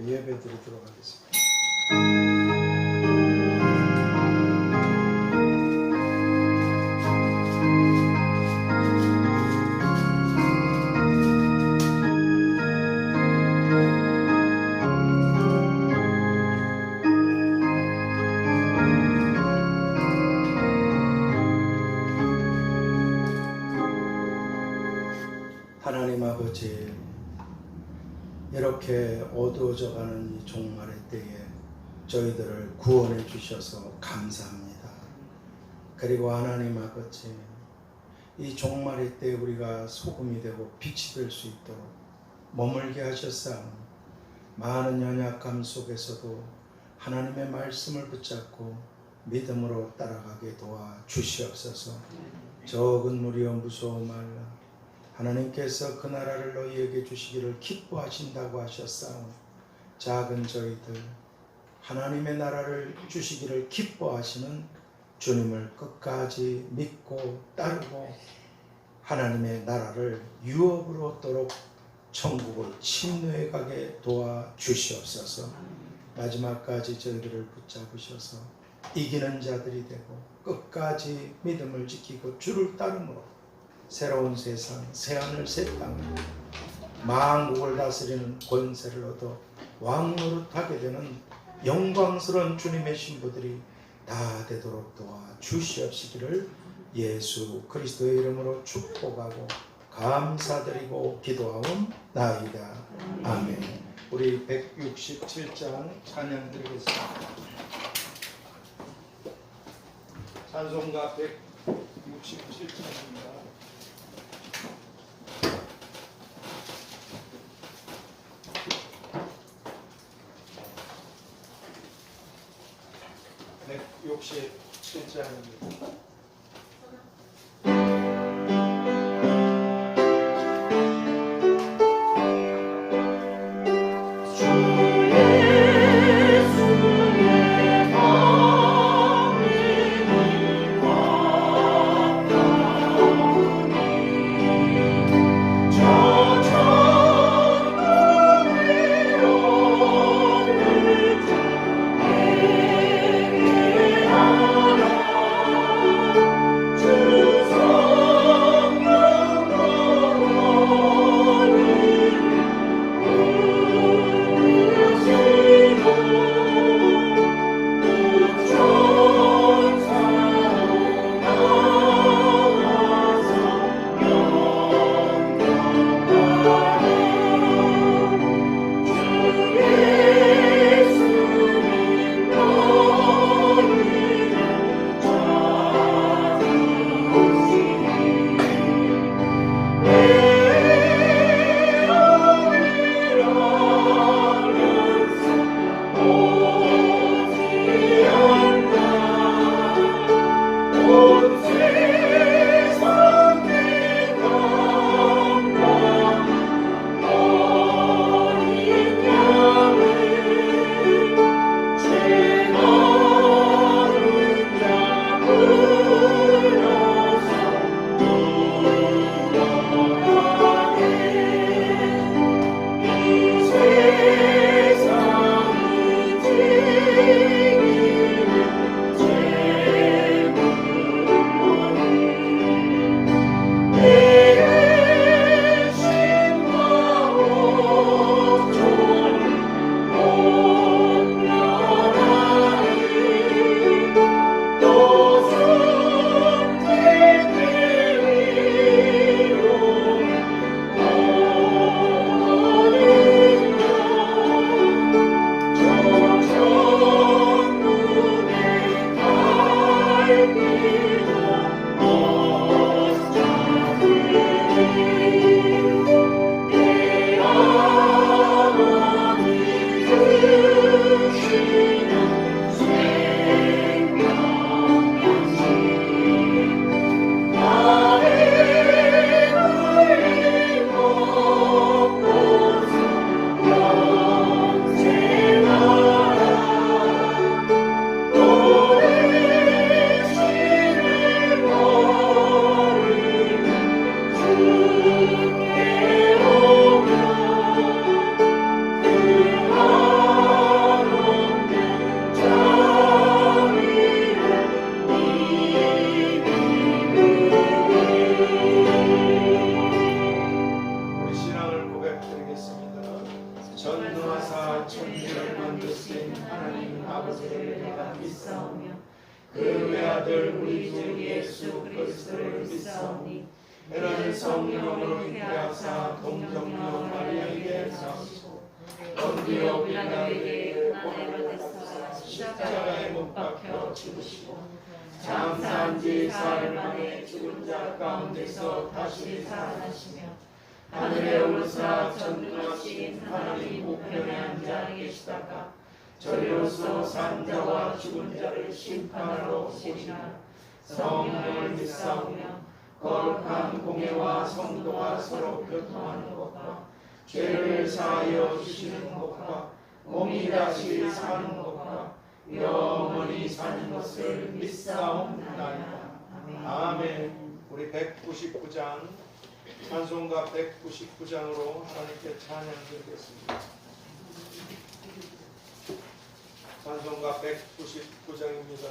예배 드리도록 하겠습니다. 하나님 아버지, 이렇게 어두워져가는 이 종말의 때에 저희들을 구원해 주셔서 감사합니다. 그리고 하나님 아버지, 이 종말의 때 우리가 소금이 되고 빛이 될 수 있도록 머물게 하셨사오니 많은 연약함 속에서도 하나님의 말씀을 붙잡고 믿음으로 따라가게 도와 주시옵소서. 적은 무리여 무서워 말라. 하나님께서 그 나라를 너희에게 주시기를 기뻐하신다고 하셨사오니 작은 저희들 하나님의 나라를 주시기를 기뻐하시는 주님을 끝까지 믿고 따르고 하나님의 나라를 유업으로 얻도록 천국을 침노해 가게 도와 주시옵소서. 마지막까지 저희들을 붙잡으셔서 이기는 자들이 되고 끝까지 믿음을 지키고 주를 따름으로 새로운 세상, 새하늘 새 땅을 만국을 다스리는 권세를 얻어 왕노릇하게 되는 영광스러운 주님의 신부들이 다 되도록 도와 주시옵시기를 예수 그리스도의 이름으로 축복하고 감사드리고 기도하옵나이다. 아멘. 우리 167장 찬양 드리겠습니다. 찬송가 167장입니다. 네, 167장입니다. 전능하사 천지를 만드신 하나님 아버지를 내가 믿사오며 그 외아들 우리 주 예수 그리스도를 믿사오니 이는 성령으로 잉태하사 동정녀 마리아에게 나시고 본디오 빌라도에게 고난을 받으사 십자가에 못 박혀 죽으시고 장사한 지 사흘 만에 죽은 자 가운데서 다시 살아나시며 하늘에 오르사 전능하신 하나님 우편에 앉아 계시다가 저리로서 산 자와 죽은 자를 심판하러 오시리라. 성령을 믿사오며 거룩한 공예와 성도가 서로 교통하는 것과 죄를 사하여 주시는 것과 몸이 다시 사는 것과 영원히 사는 것을 믿사옵나이다. 아멘. 우리 199장 찬송가 199장으로 하나님께 찬양 드리겠습니다. 찬송가 199장입니다.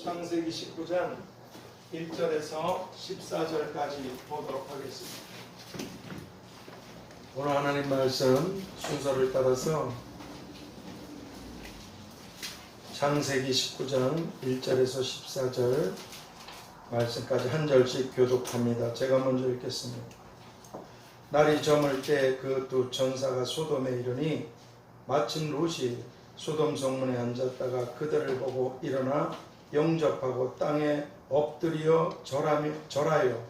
창세기 19장 1절에서 14절까지 보도록 하겠습니다. 오늘 하나님 말씀 순서를 따라서 창세기 19장 1절에서 14절 말씀까지 한 절씩 교독합니다. 제가 먼저 읽겠습니다. 날이 저물 때 그 두 천사가 소돔에 이르니 마침 롯이 소돔 성문에 앉았다가 그들을 보고 일어나 영접하고 땅에 엎드려 절하여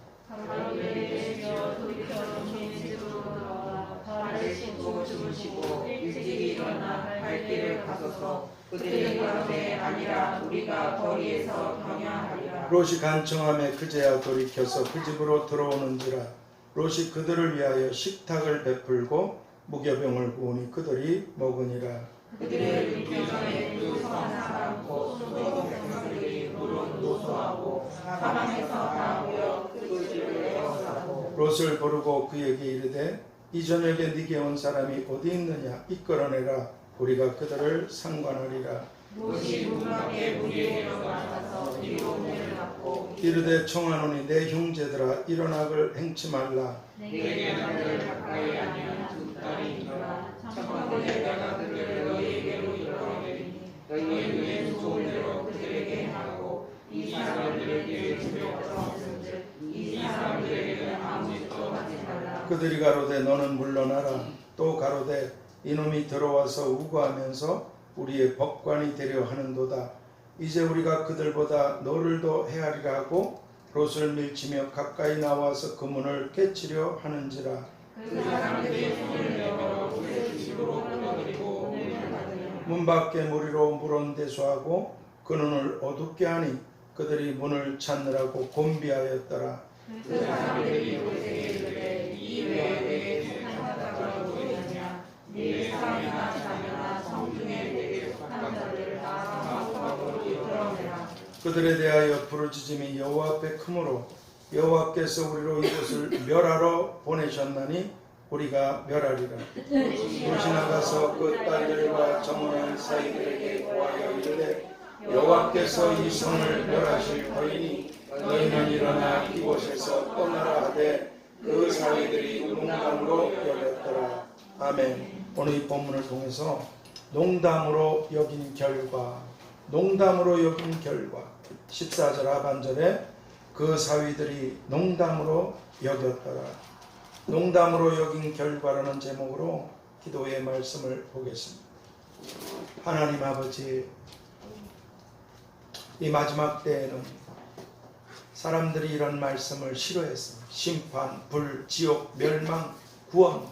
발을 씻고 주무시고 일찍이 일어나 갈 길을 가소서. 그들이 가로되 아니라 우리가 거리에서 경야하리라. 롯이 간청함에 그제야 돌이켜서 그 집으로 들어오는지라. 롯이 그들을 위하여 식탁을 베풀고 무교병을 구우니 그들이 먹으니라. 그들의 육경전에 두 선한 사람 곧 소돔 백성들이 물은 노소하고 사방에서 다 모여 그 집을 에워싸고 롯을 부르고 그에게 이르되 이 저녁에 네게 온 사람이 어디 있느냐 이끌어내라 우리가 그들을 상관하리라. 롯이 문 밖에 무리에게로 나가서 뒤로 문을 닫고 이르되 청하노니 내 형제들아 일어나글 행치 말라. 내게 나를 가까이 아니한 두 딸이 있노라. 청하고 내가 그들을 너희에게로 이끌어내리니 너희의 좋은 대로 그들에게 행하고 이 사람들에게 주려 없은즉 이 사람들에게는 아무 짓도 하지 말라. 그들이 가로되 너는 물러나라. 또 가로되 이놈이 들어와서 우고하면서 우리의 법관이 되려 하는도다. 이제 우리가 그들보다 너를 더 헤아리라 하고 롯을 밀치며 가까이 나와서 그 문을 깨치려 하는지라. 그 사람들이 손을 내밀어 롯을 집으로 끌어들이고 문을 닫으며 문 밖에 무리로 물온대수하고 그 눈을 어둡게 하니 그들이 문을 찾느라고 곤비하였더라. 그 사람들이 롯에게 이르되 이 외에 내게 속한 자가 누구느냐 네 사람이나 자녀나 성중에 내게 속한 자들을 다 마음으로 이끌어내라. 그들에 대하여 부르짖음이 여호와 앞에 크므로 여호와께서 우리로 이곳을 멸하러 보내셨나니 우리가 멸하리라. 롯이 나가서 그 딸들과 정원한 사이들에게 고하여 이르되 여호와께서 이 성을 멸하실 터이니 너희는 일어나 이곳에서 떠나라 하되 그 사위들이 농담으로 여겼더라. 아멘. 오늘 이 본문을 통해서 농담으로 여긴 결과 14절 하반절에 그 사위들이 농담으로 여겼더라. 농담으로 여긴 결과라는 제목으로 기도의 말씀을 보겠습니다. 하나님 아버지, 이 마지막 때에는 사람들이 이런 말씀을 싫어해서 심판, 불, 지옥, 멸망, 구원,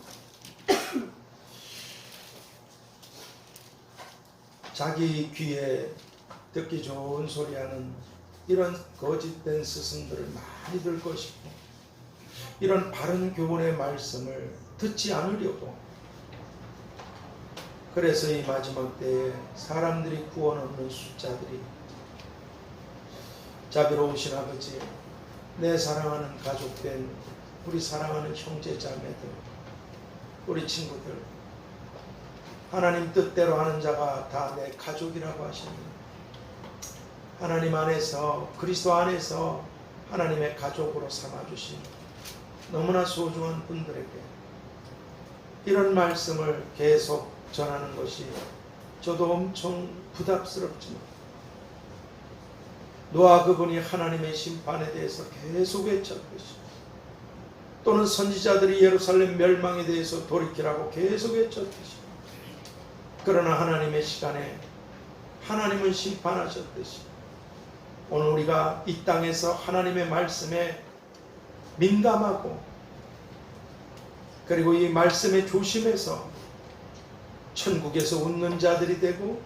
자기 귀에 듣기 좋은 소리하는 이런 거짓된 스승들을 많이 들 것이고 이런 바른 교훈의 말씀을 듣지 않으려고 그래서 이 마지막 때에 사람들이 구원 얻는 숫자들이 자비로우신 아버지, 내 사랑하는 가족된 우리 사랑하는 형제 자매들, 우리 친구들, 하나님 뜻대로 하는 자가 다 내 가족이라고 하십니다. 하나님 안에서, 그리스도 안에서 하나님의 가족으로 삼아주신 너무나 소중한 분들에게 이런 말씀을 계속 전하는 것이 저도 엄청 부담스럽지만 노아 그분이 하나님의 심판에 대해서 계속 외쳤듯이 또는 선지자들이 예루살렘 멸망에 대해서 돌이키라고 계속 외쳤듯이 그러나 하나님의 시간에 하나님은 심판하셨듯이 오늘 우리가 이 땅에서 하나님의 말씀에 민감하고 그리고 이 말씀에 조심해서 천국에서 웃는 자들이 되고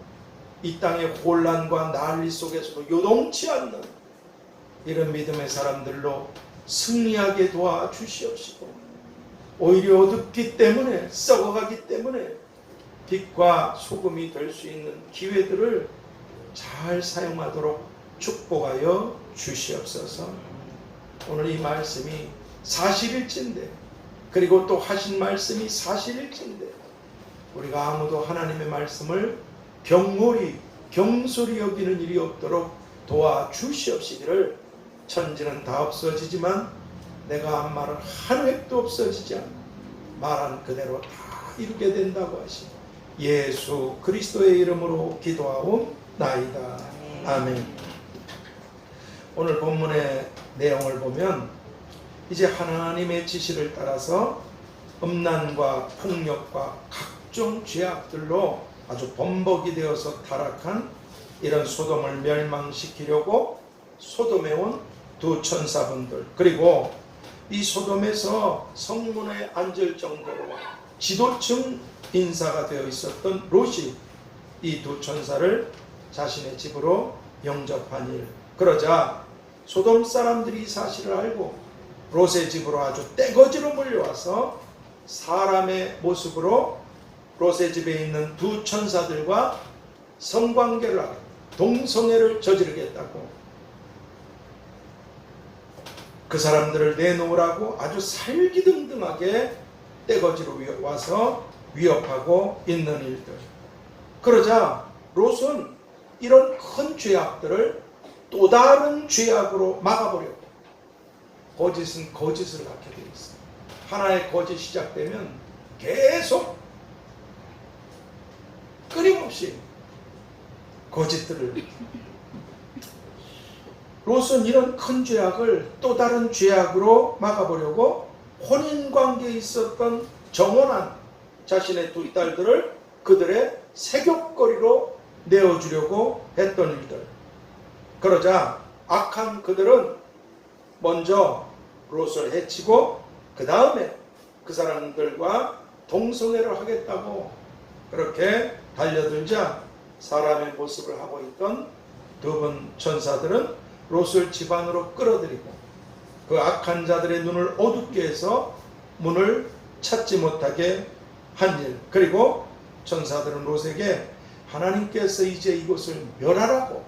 이 땅의 혼란과 난리 속에서도 요동치 않는 이런 믿음의 사람들로 승리하게 도와주시옵시고 오히려 어둡기 때문에 썩어가기 때문에 빛과 소금이 될 수 있는 기회들을 잘 사용하도록 축복하여 주시옵소서. 오늘 이 말씀이 사실일진데 그리고 또 하신 말씀이 사실일진데 우리가 아무도 하나님의 말씀을 경홀히 경솔히 여기는 일이 없도록 도와주시옵시기를 천지는 다 없어지지만 내가 한 말은 한 획도 없어지지 않고 말한 그대로 다 이루게 된다고 하시니 예수 그리스도의 이름으로 기도하옵나이다. 아멘. 오늘 본문의 내용을 보면 이제 하나님의 지시를 따라서 음란과 폭력과 각종 죄악들로 아주 범벅이 되어서 타락한 이런 소돔을 멸망시키려고 소돔에 온 두 천사분들 그리고 이 소돔에서 성문에 앉을 정도로 지도층 인사가 되어 있었던 롯이 이 두 천사를 자신의 집으로 영접한 일. 그러자 소돔 사람들이 이 사실을 알고 롯의 집으로 아주 떼거지로 몰려와서 사람의 모습으로 롯의 집에 있는 두 천사들과 성관계를 하고 동성애를 저지르겠다고 그 사람들을 내놓으라고 아주 살기등등하게 떼거지로 와서 위협하고 있는 일들. 그러자 롯은 이런 큰 죄악들을 또 다른 죄악으로 막아보려고 거짓은 거짓을 갖게 되어 있어요. 하나의 거짓이 시작되면 계속 끊임없이 거짓들을. 롯은 이런 큰 죄악을 또 다른 죄악으로 막아보려고 혼인관계에 있었던 정혼한 자신의 두 딸들을 그들의 세격거리로 내어주려고 했던 일들. 그러자 악한 그들은 먼저 롯을 해치고 그 다음에 그 사람들과 동성애를 하겠다고 그렇게 달려들자 사람의 모습을 하고 있던 두 분 천사들은 롯을 집 안으로 끌어들이고 그 악한 자들의 눈을 어둡게 해서 문을 찾지 못하게 한 일. 그리고 천사들은 롯에게 하나님께서 이제 이곳을 멸하라고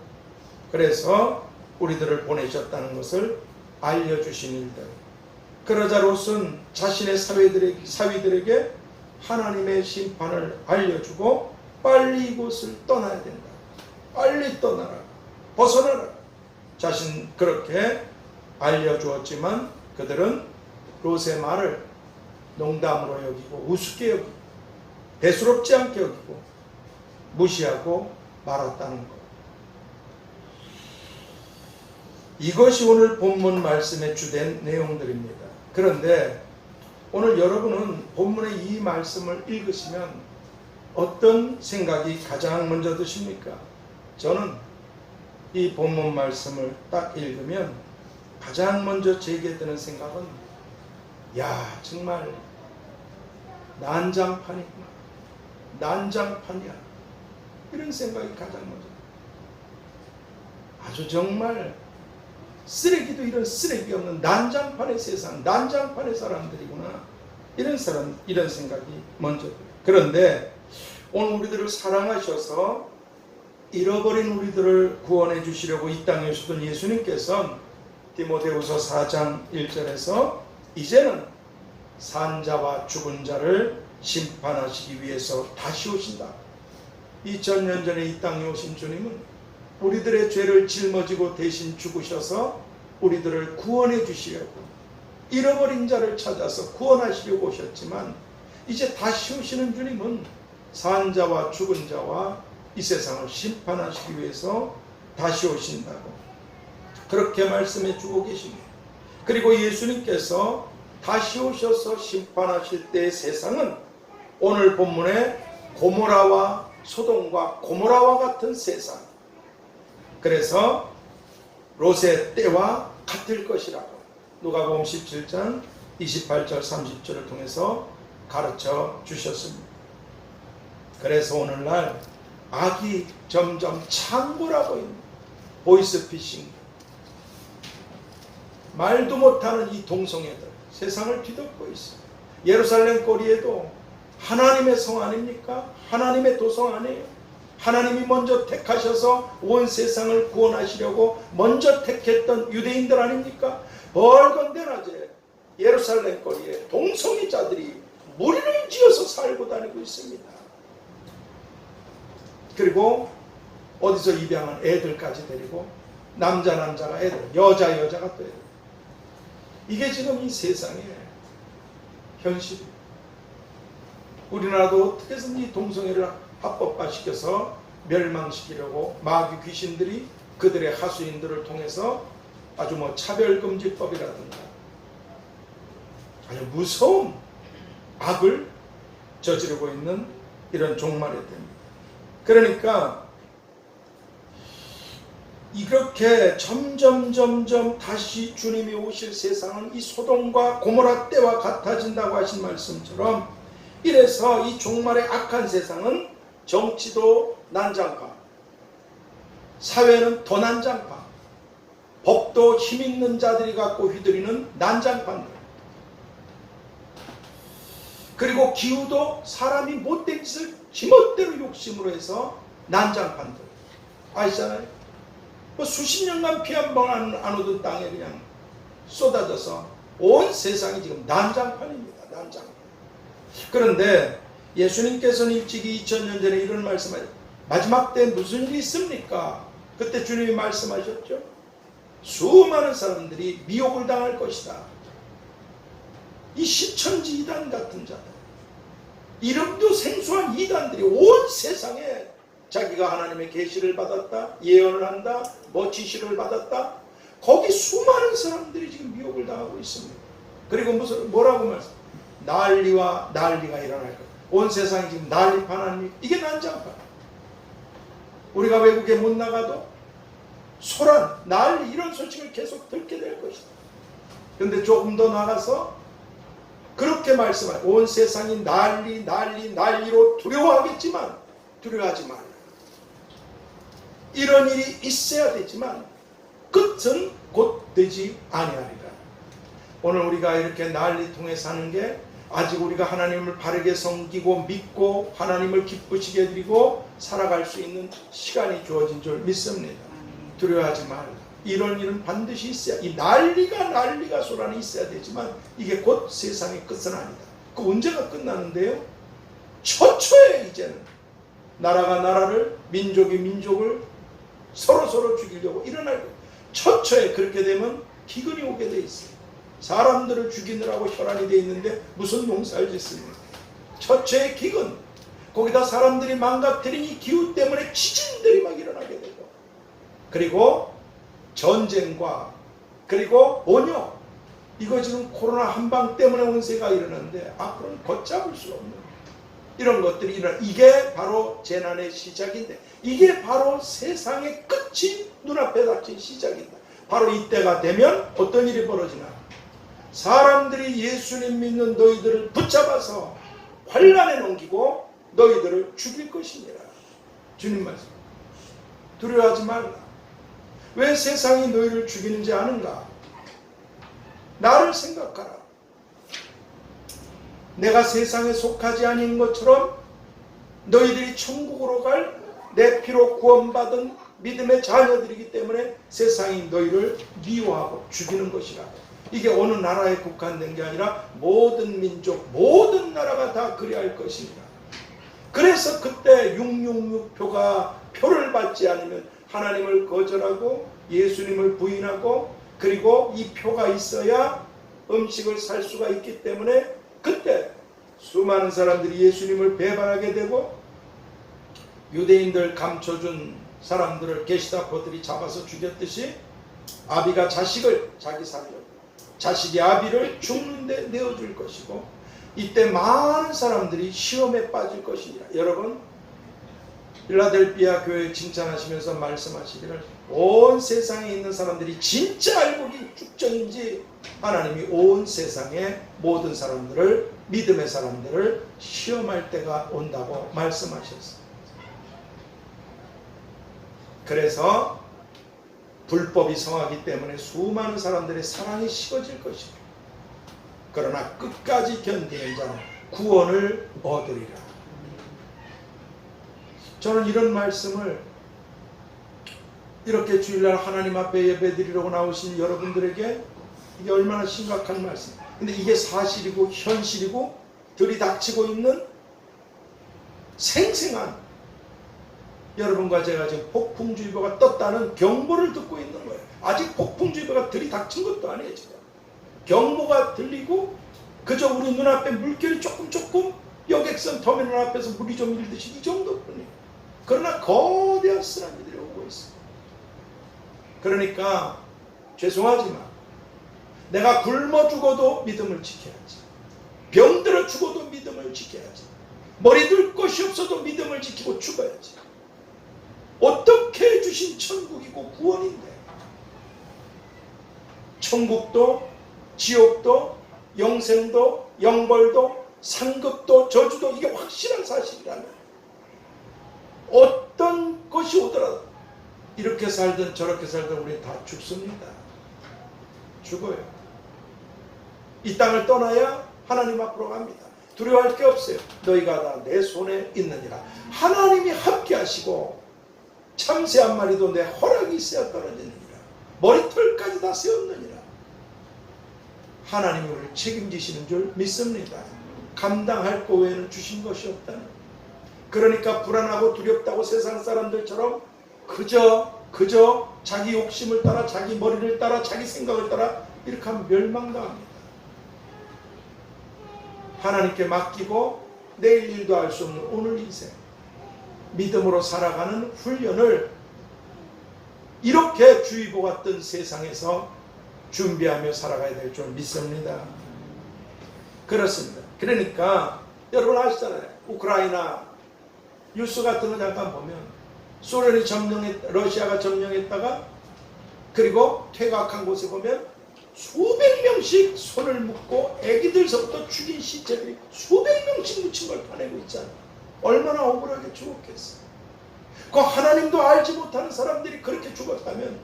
그래서 우리들을 보내셨다는 것을 알려주신 일들. 그러자 롯은 자신의 사위들에게 하나님의 심판을 알려주고 빨리 이곳을 떠나야 된다. 빨리 떠나라. 벗어나라. 자신 그렇게 알려주었지만 그들은 롯의 말을 농담으로 여기고 우습게 여기고 대수롭지 않게 여기고 무시하고 말았다는 것. 이것이 오늘 본문 말씀의 주된 내용들입니다. 그런데 오늘 여러분은 본문의 이 말씀을 읽으시면 어떤 생각이 가장 먼저 드십니까? 저는 이 본문 말씀을 딱 읽으면 가장 먼저 제게 드는 생각은 야, 정말 난장판이구나. 난장판이야. 이런 생각이 가장 먼저. 아주 정말 쓰레기도 이런 쓰레기 없는 난장판의 세상, 난장판의 사람들이구나. 이런 생각이 먼저. 그런데 오늘 우리들을 사랑하셔서 잃어버린 우리들을 구원해 주시려고 이 땅에 오셨던 예수님께서는 디모데후서 4장 1절에서 이제는 산 자와 죽은 자를 심판하시기 위해서 다시 오신다. 2000년 전에 이 땅에 오신 주님은 우리들의 죄를 짊어지고 대신 죽으셔서 우리들을 구원해 주시려고 잃어버린 자를 찾아서 구원하시려고 오셨지만 이제 다시 오시는 주님은 산 자와 죽은 자와 이 세상을 심판하시기 위해서 다시 오신다고 그렇게 말씀해 주고 계십니다. 그리고 예수님께서 다시 오셔서 심판하실 때의 세상은 오늘 본문의 고모라와 소돔과 고모라와 같은 세상, 그래서 롯의 때와 같을 것이라고 누가복음 17장 28절 30절을 통해서 가르쳐 주셨습니다. 그래서 오늘날 악이 점점 창궐하고 있는 보이스피싱, 말도 못하는 이 동성애들 세상을 뒤덮고 있어요. 예루살렘 거리에도 하나님의 성 아닙니까? 하나님의 도성 아니에요? 하나님이 먼저 택하셔서 온 세상을 구원하시려고 먼저 택했던 유대인들 아닙니까? 벌건대 낮에 예루살렘 거리에 동성애자들이 무리를 지어서 살고 다니고 있습니다. 그리고 어디서 입양한 애들까지 데리고 남자가 애들, 여자가 또 애들. 이게 지금 이 세상의 현실이에요. 우리나라도 어떻게 해서든 이 동성애를 합법화시켜서 멸망시키려고 마귀 귀신들이 그들의 하수인들을 통해서 아주 차별금지법이라든가 아주 무서운 악을 저지르고 있는 이런 종말의 때입니다. 그러니까 이렇게 점점 다시 주님이 오실 세상은 이 소돔과 고모라 때와 같아진다고 하신 말씀처럼 이래서 이 종말의 악한 세상은 정치도 난장파, 사회는 더 난장파, 법도 힘있는 자들이 갖고 휘두르는 난장판들, 그리고 기후도 사람이 못된 짓을 지멋대로 욕심으로 해서 난장판들 아시잖아요. 수십 년간 피 한 번 안 오던 땅에 그냥 쏟아져서 온 세상이 지금 난장판입니다. 난장판. 그런데 예수님께서는 일찍이 2000년 전에 이런 말씀하셨죠. 마지막 때 무슨 일이 있습니까? 그때 주님이 말씀하셨죠. 수많은 사람들이 미혹을 당할 것이다. 이 시천지 이단 같은 자들, 이름도 생소한 이단들이 온 세상에 자기가 하나님의 계시를 받았다, 예언을 한다, 뭐 지시를 받았다, 거기 수많은 사람들이 지금 미혹을 당하고 있습니다. 그리고 뭐라고 말씀? 난리가 일어날 거예요. 온 세상이 지금 난리판 아닙니까? 이게 난장판. 우리가 외국에 못 나가도 소란, 난리 이런 소식을 계속 듣게 될 것이다. 그런데 조금 더 나가서 그렇게 말씀하여 온 세상이 난리로 두려워하겠지만 두려워하지 말라. 이런 일이 있어야 되지만 끝은 곧 되지 아니하리라. 오늘 우리가 이렇게 난리통에 사는 게 아직 우리가 하나님을 바르게 섬기고 믿고 하나님을 기쁘시게 해드리고 살아갈 수 있는 시간이 주어진 줄 믿습니다. 두려워하지 말라. 이런 일은 반드시 있어야, 이 난리가 소란이 있어야 되지만 이게 곧 세상의 끝은 아니다. 그 언제가 끝나는데요? 처처에 이제는 나라가 나라를, 민족이 민족을 서로 죽이려고 일어날 거예요. 처처에 그렇게 되면 기근이 오게 돼 있어요. 사람들을 죽이느라고 혈안이 돼 있는데 무슨 농사를 짓습니까? 처처의 기근, 거기다 사람들이 망가뜨리니 기후 때문에 지진들이 막 일어나게 되고, 그리고 전쟁과 그리고 번역, 이거 지금 코로나 한방 때문에 온세가 일어났는데 앞으로는 걷잡을 수 없는 이런 것들이 일어나. 이게 바로 재난의 시작인데, 이게 바로 세상의 끝이 눈앞에 닥친 시작이다. 바로 이때가 되면 어떤 일이 벌어지나? 사람들이 예수님 믿는 너희들을 붙잡아서 환란에 넘기고 너희들을 죽일 것이니라. 주님 말씀. 두려워하지 말라. 왜 세상이 너희를 죽이는지 아는가? 나를 생각하라. 내가 세상에 속하지 아닌 것처럼 너희들이 천국으로 갈 내 피로 구원받은 믿음의 자녀들이기 때문에 세상이 너희를 미워하고 죽이는 것이라. 이게 어느 나라에 국한된 게 아니라 모든 민족, 모든 나라가 다 그리할 것입니다. 그래서 그때 666표가 표를 받지 않으면 하나님을 거절하고 예수님을 부인하고, 그리고 이 표가 있어야 음식을 살 수가 있기 때문에 그때 수많은 사람들이 예수님을 배반하게 되고, 유대인들 감춰준 사람들을 게시타포들이 잡아서 죽였듯이 아비가 자식을 자기 살려고, 자식이 아비를 죽는데 내어줄 것이고, 이때 많은 사람들이 시험에 빠질 것이니라. 여러분, 필라델피아 교회 칭찬하시면서 말씀하시기를, 온 세상에 있는 사람들이 진짜 알곡이 축정인지 하나님이 온 세상의 모든 사람들을, 믿음의 사람들을 시험할 때가 온다고 말씀하셨습니다. 그래서 불법이 성하기 때문에 수많은 사람들의 사랑이 식어질 것입니다. 그러나 끝까지 견디는 자는 구원을 얻으리라. 저는 이런 말씀을 이렇게 주일날 하나님 앞에 예배드리려고 나오신 여러분들에게 이게 얼마나 심각한 말씀이에요. 근데 이게 사실이고 현실이고 들이닥치고 있는 생생한, 여러분과 제가 지금 폭풍주의보가 떴다는 경보를 듣고 있는 거예요. 아직 폭풍주의보가 들이닥친 것도 아니에요. 지금 경보가 들리고 그저 우리 눈앞에 물결이 조금 여객선 터미널 앞에서 물이 좀 일듯이 이 정도뿐이에요. 그러나 거대한 쓰나미들이 오고 있어요. 그러니까 죄송하지만 내가 굶어 죽어도 믿음을 지켜야지, 병들어 죽어도 믿음을 지켜야지, 머리 둘 것이 없어도 믿음을 지키고 죽어야지. 어떻게 주신 천국이고 구원인데, 천국도 지옥도 영생도 영벌도 상급도 저주도 이게 확실한 사실이라면 어떤 것이 오더라도 이렇게 살든 저렇게 살든 우리는 다 죽습니다. 죽어요. 이 땅을 떠나야 하나님 앞으로 갑니다. 두려워할 게 없어요. 너희가 다 내 손에 있느니라. 하나님이 함께 하시고 참새 한 마리도 내 허락이 있어야 떨어지느니라. 머리털까지 다 세웠느니라. 하나님이 우리를 책임지시는 줄 믿습니다. 감당할 것 외에는 주신 것이 없다는. 그러니까 불안하고 두렵다고 세상 사람들처럼 그저 자기 욕심을 따라, 자기 머리를 따라, 자기 생각을 따라 이렇게 하면 멸망당합니다. 하나님께 맡기고 내일 일도 알 수 없는 오늘 인생, 믿음으로 살아가는 훈련을 이렇게 주의보가 뜬 세상에서 준비하며 살아가야 될 줄 믿습니다. 그렇습니다. 그러니까 여러분 아시잖아요. 우크라이나 뉴스 같은 거 잠깐 보면 소련이 러시아가 점령했다가 그리고 퇴각한 곳에 보면 수백 명씩 손을 묶고 애기들서부터 죽인 시체들이 수백 명씩 묻힌 걸 파내고 있잖아요. 얼마나 억울하게 죽었겠어요. 그 하나님도 알지 못하는 사람들이 그렇게 죽었다면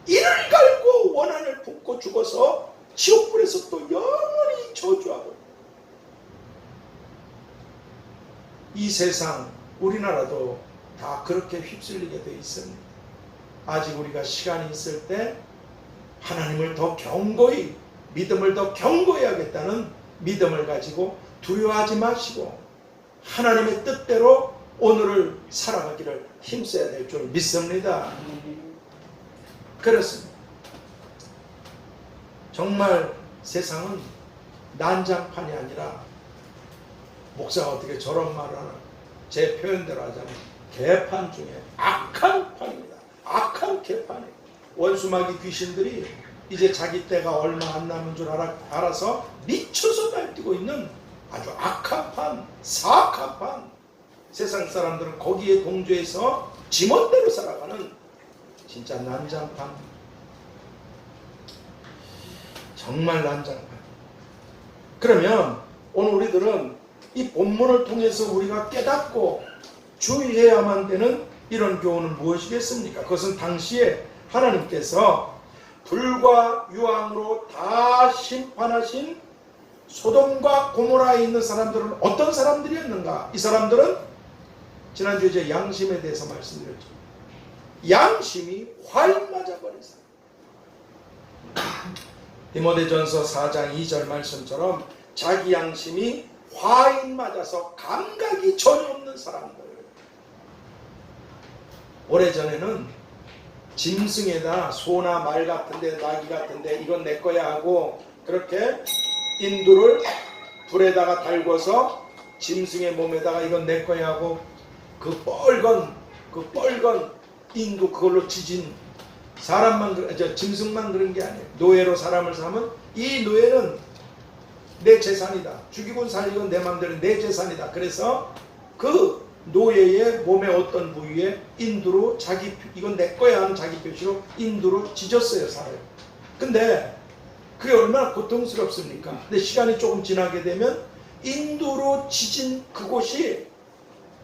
이를 갈고 원한을 품고 죽어서 지옥불에서 또 영원히 저주하고, 이 세상 우리나라도 다 그렇게 휩쓸리게 되어 있습니다. 아직 우리가 시간이 있을 때 하나님을 더 견고히, 믿음을 더 견고히 하겠다는 믿음을 가지고 두려워하지 마시고 하나님의 뜻대로 오늘을 살아가기를 힘써야 될 줄 믿습니다. 그렇습니다. 정말 세상은 난장판이 아니라, 목사가 어떻게 저런 말을 하나, 제 표현대로 하자면 개판 중에 악한 판입니다. 악한 개판이에요. 원수마귀 귀신들이 이제 자기 때가 얼마 안 남은 줄 알아서 미쳐서 날뛰고 있는 아주 악한 판, 사악한 판. 세상 사람들은 거기에 동조해서 지멋대로 살아가는 진짜 난장판, 정말 난장판. 그러면 오늘 우리들은 이 본문을 통해서 우리가 깨닫고 주의해야만 되는 이런 교훈은 무엇이겠습니까? 그것은 당시에 하나님께서 불과 유황으로 다 심판하신 소돔과 고모라에 있는 사람들은 어떤 사람들이었는가? 이 사람들은 지난주에 이제 양심에 대해서 말씀드렸죠. 양심이 화인 맞아버린 사람. 디모데전서 4장 2절 말씀처럼 자기 양심이 화인 맞아서 감각이 전혀 없는 사람들. 오래전에는 짐승에다 소나 말 같은데, 나귀 같은데 이건 내 거야 하고 그렇게 인두를 불에다가 달궈서 짐승의 몸에다가 이건 내 거야 하고 그 뻘건 인두 그걸로 지진 사람만, 짐승만 그런 게 아니에요. 노예로 사람을 삼은 이 노예는 내 재산이다. 죽이고 살리건 내 맘대로 내 재산이다. 그래서 그 노예의 몸의 어떤 부위에 인두로 자기, 이건 내 거야 하는 자기 표시로 인두로 찢었어요, 살을. 근데 그게 얼마나 고통스럽습니까? 근데 시간이 조금 지나게 되면 인두로 찢은 그곳이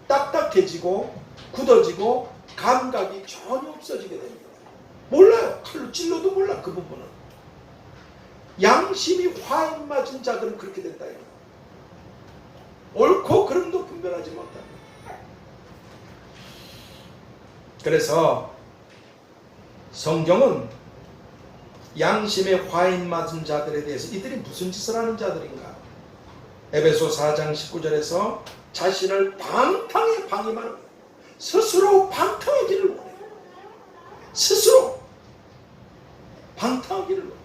딱딱해지고 굳어지고 감각이 전혀 없어지게 됩니다. 몰라요. 칼로 찔러도 몰라, 그 부분은. 양심이 화인 맞은 자들은 그렇게 된다. 옳고 그름도 분별하지 못합니다. 그래서 성경은 양심의 화인 맞은 자들에 대해서 이들이 무슨 짓을 하는 자들인가? 에베소 4장 19절에서 자신을 방탕에 방임하는, 스스로 방탕하기를 원해요. 스스로 방탕하기를 원해요.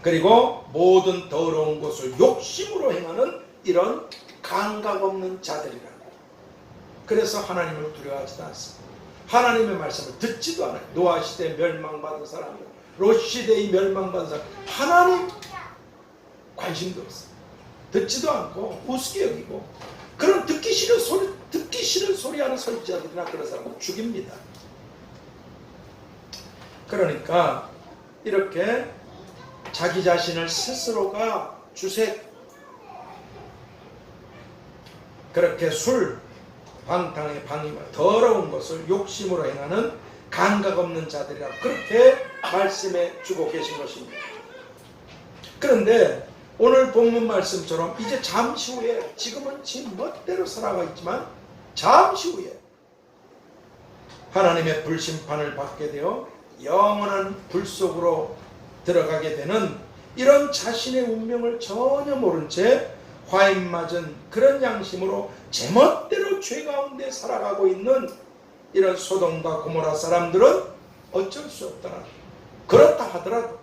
그리고 모든 더러운 것을 욕심으로 행하는 이런 감각 없는 자들이라고. 그래서 하나님을 두려워하지도 않습니다. 하나님의 말씀을 듣지도 않아요. 노아 시대 멸망받은 사람들, 롯 시대의 멸망받은 사람, 하나님 관심도 없어요. 듣지도 않고 우습게 여기고, 그런 듣기 싫은 소리 하는 설교자들이나 그런 사람은 죽입니다. 그러니까 이렇게 자기 자신을 스스로가 주색, 그렇게 술, 방탕에 방임한 더러운 것을 욕심으로 행하는 감각 없는 자들이라 그렇게 말씀해 주고 계신 것입니다. 그런데 오늘 본문 말씀처럼 이제 잠시 후에, 지금은 지 멋대로 살아가 있지만 잠시 후에 하나님의 불심판을 받게 되어 영원한 불 속으로 들어가게 되는 이런 자신의 운명을 전혀 모른 채 화인 맞은 그런 양심으로 제멋대로 죄 가운데 살아가고 있는 이런 소돔과 고모라 사람들은 어쩔 수 없더라. 그렇다 하더라도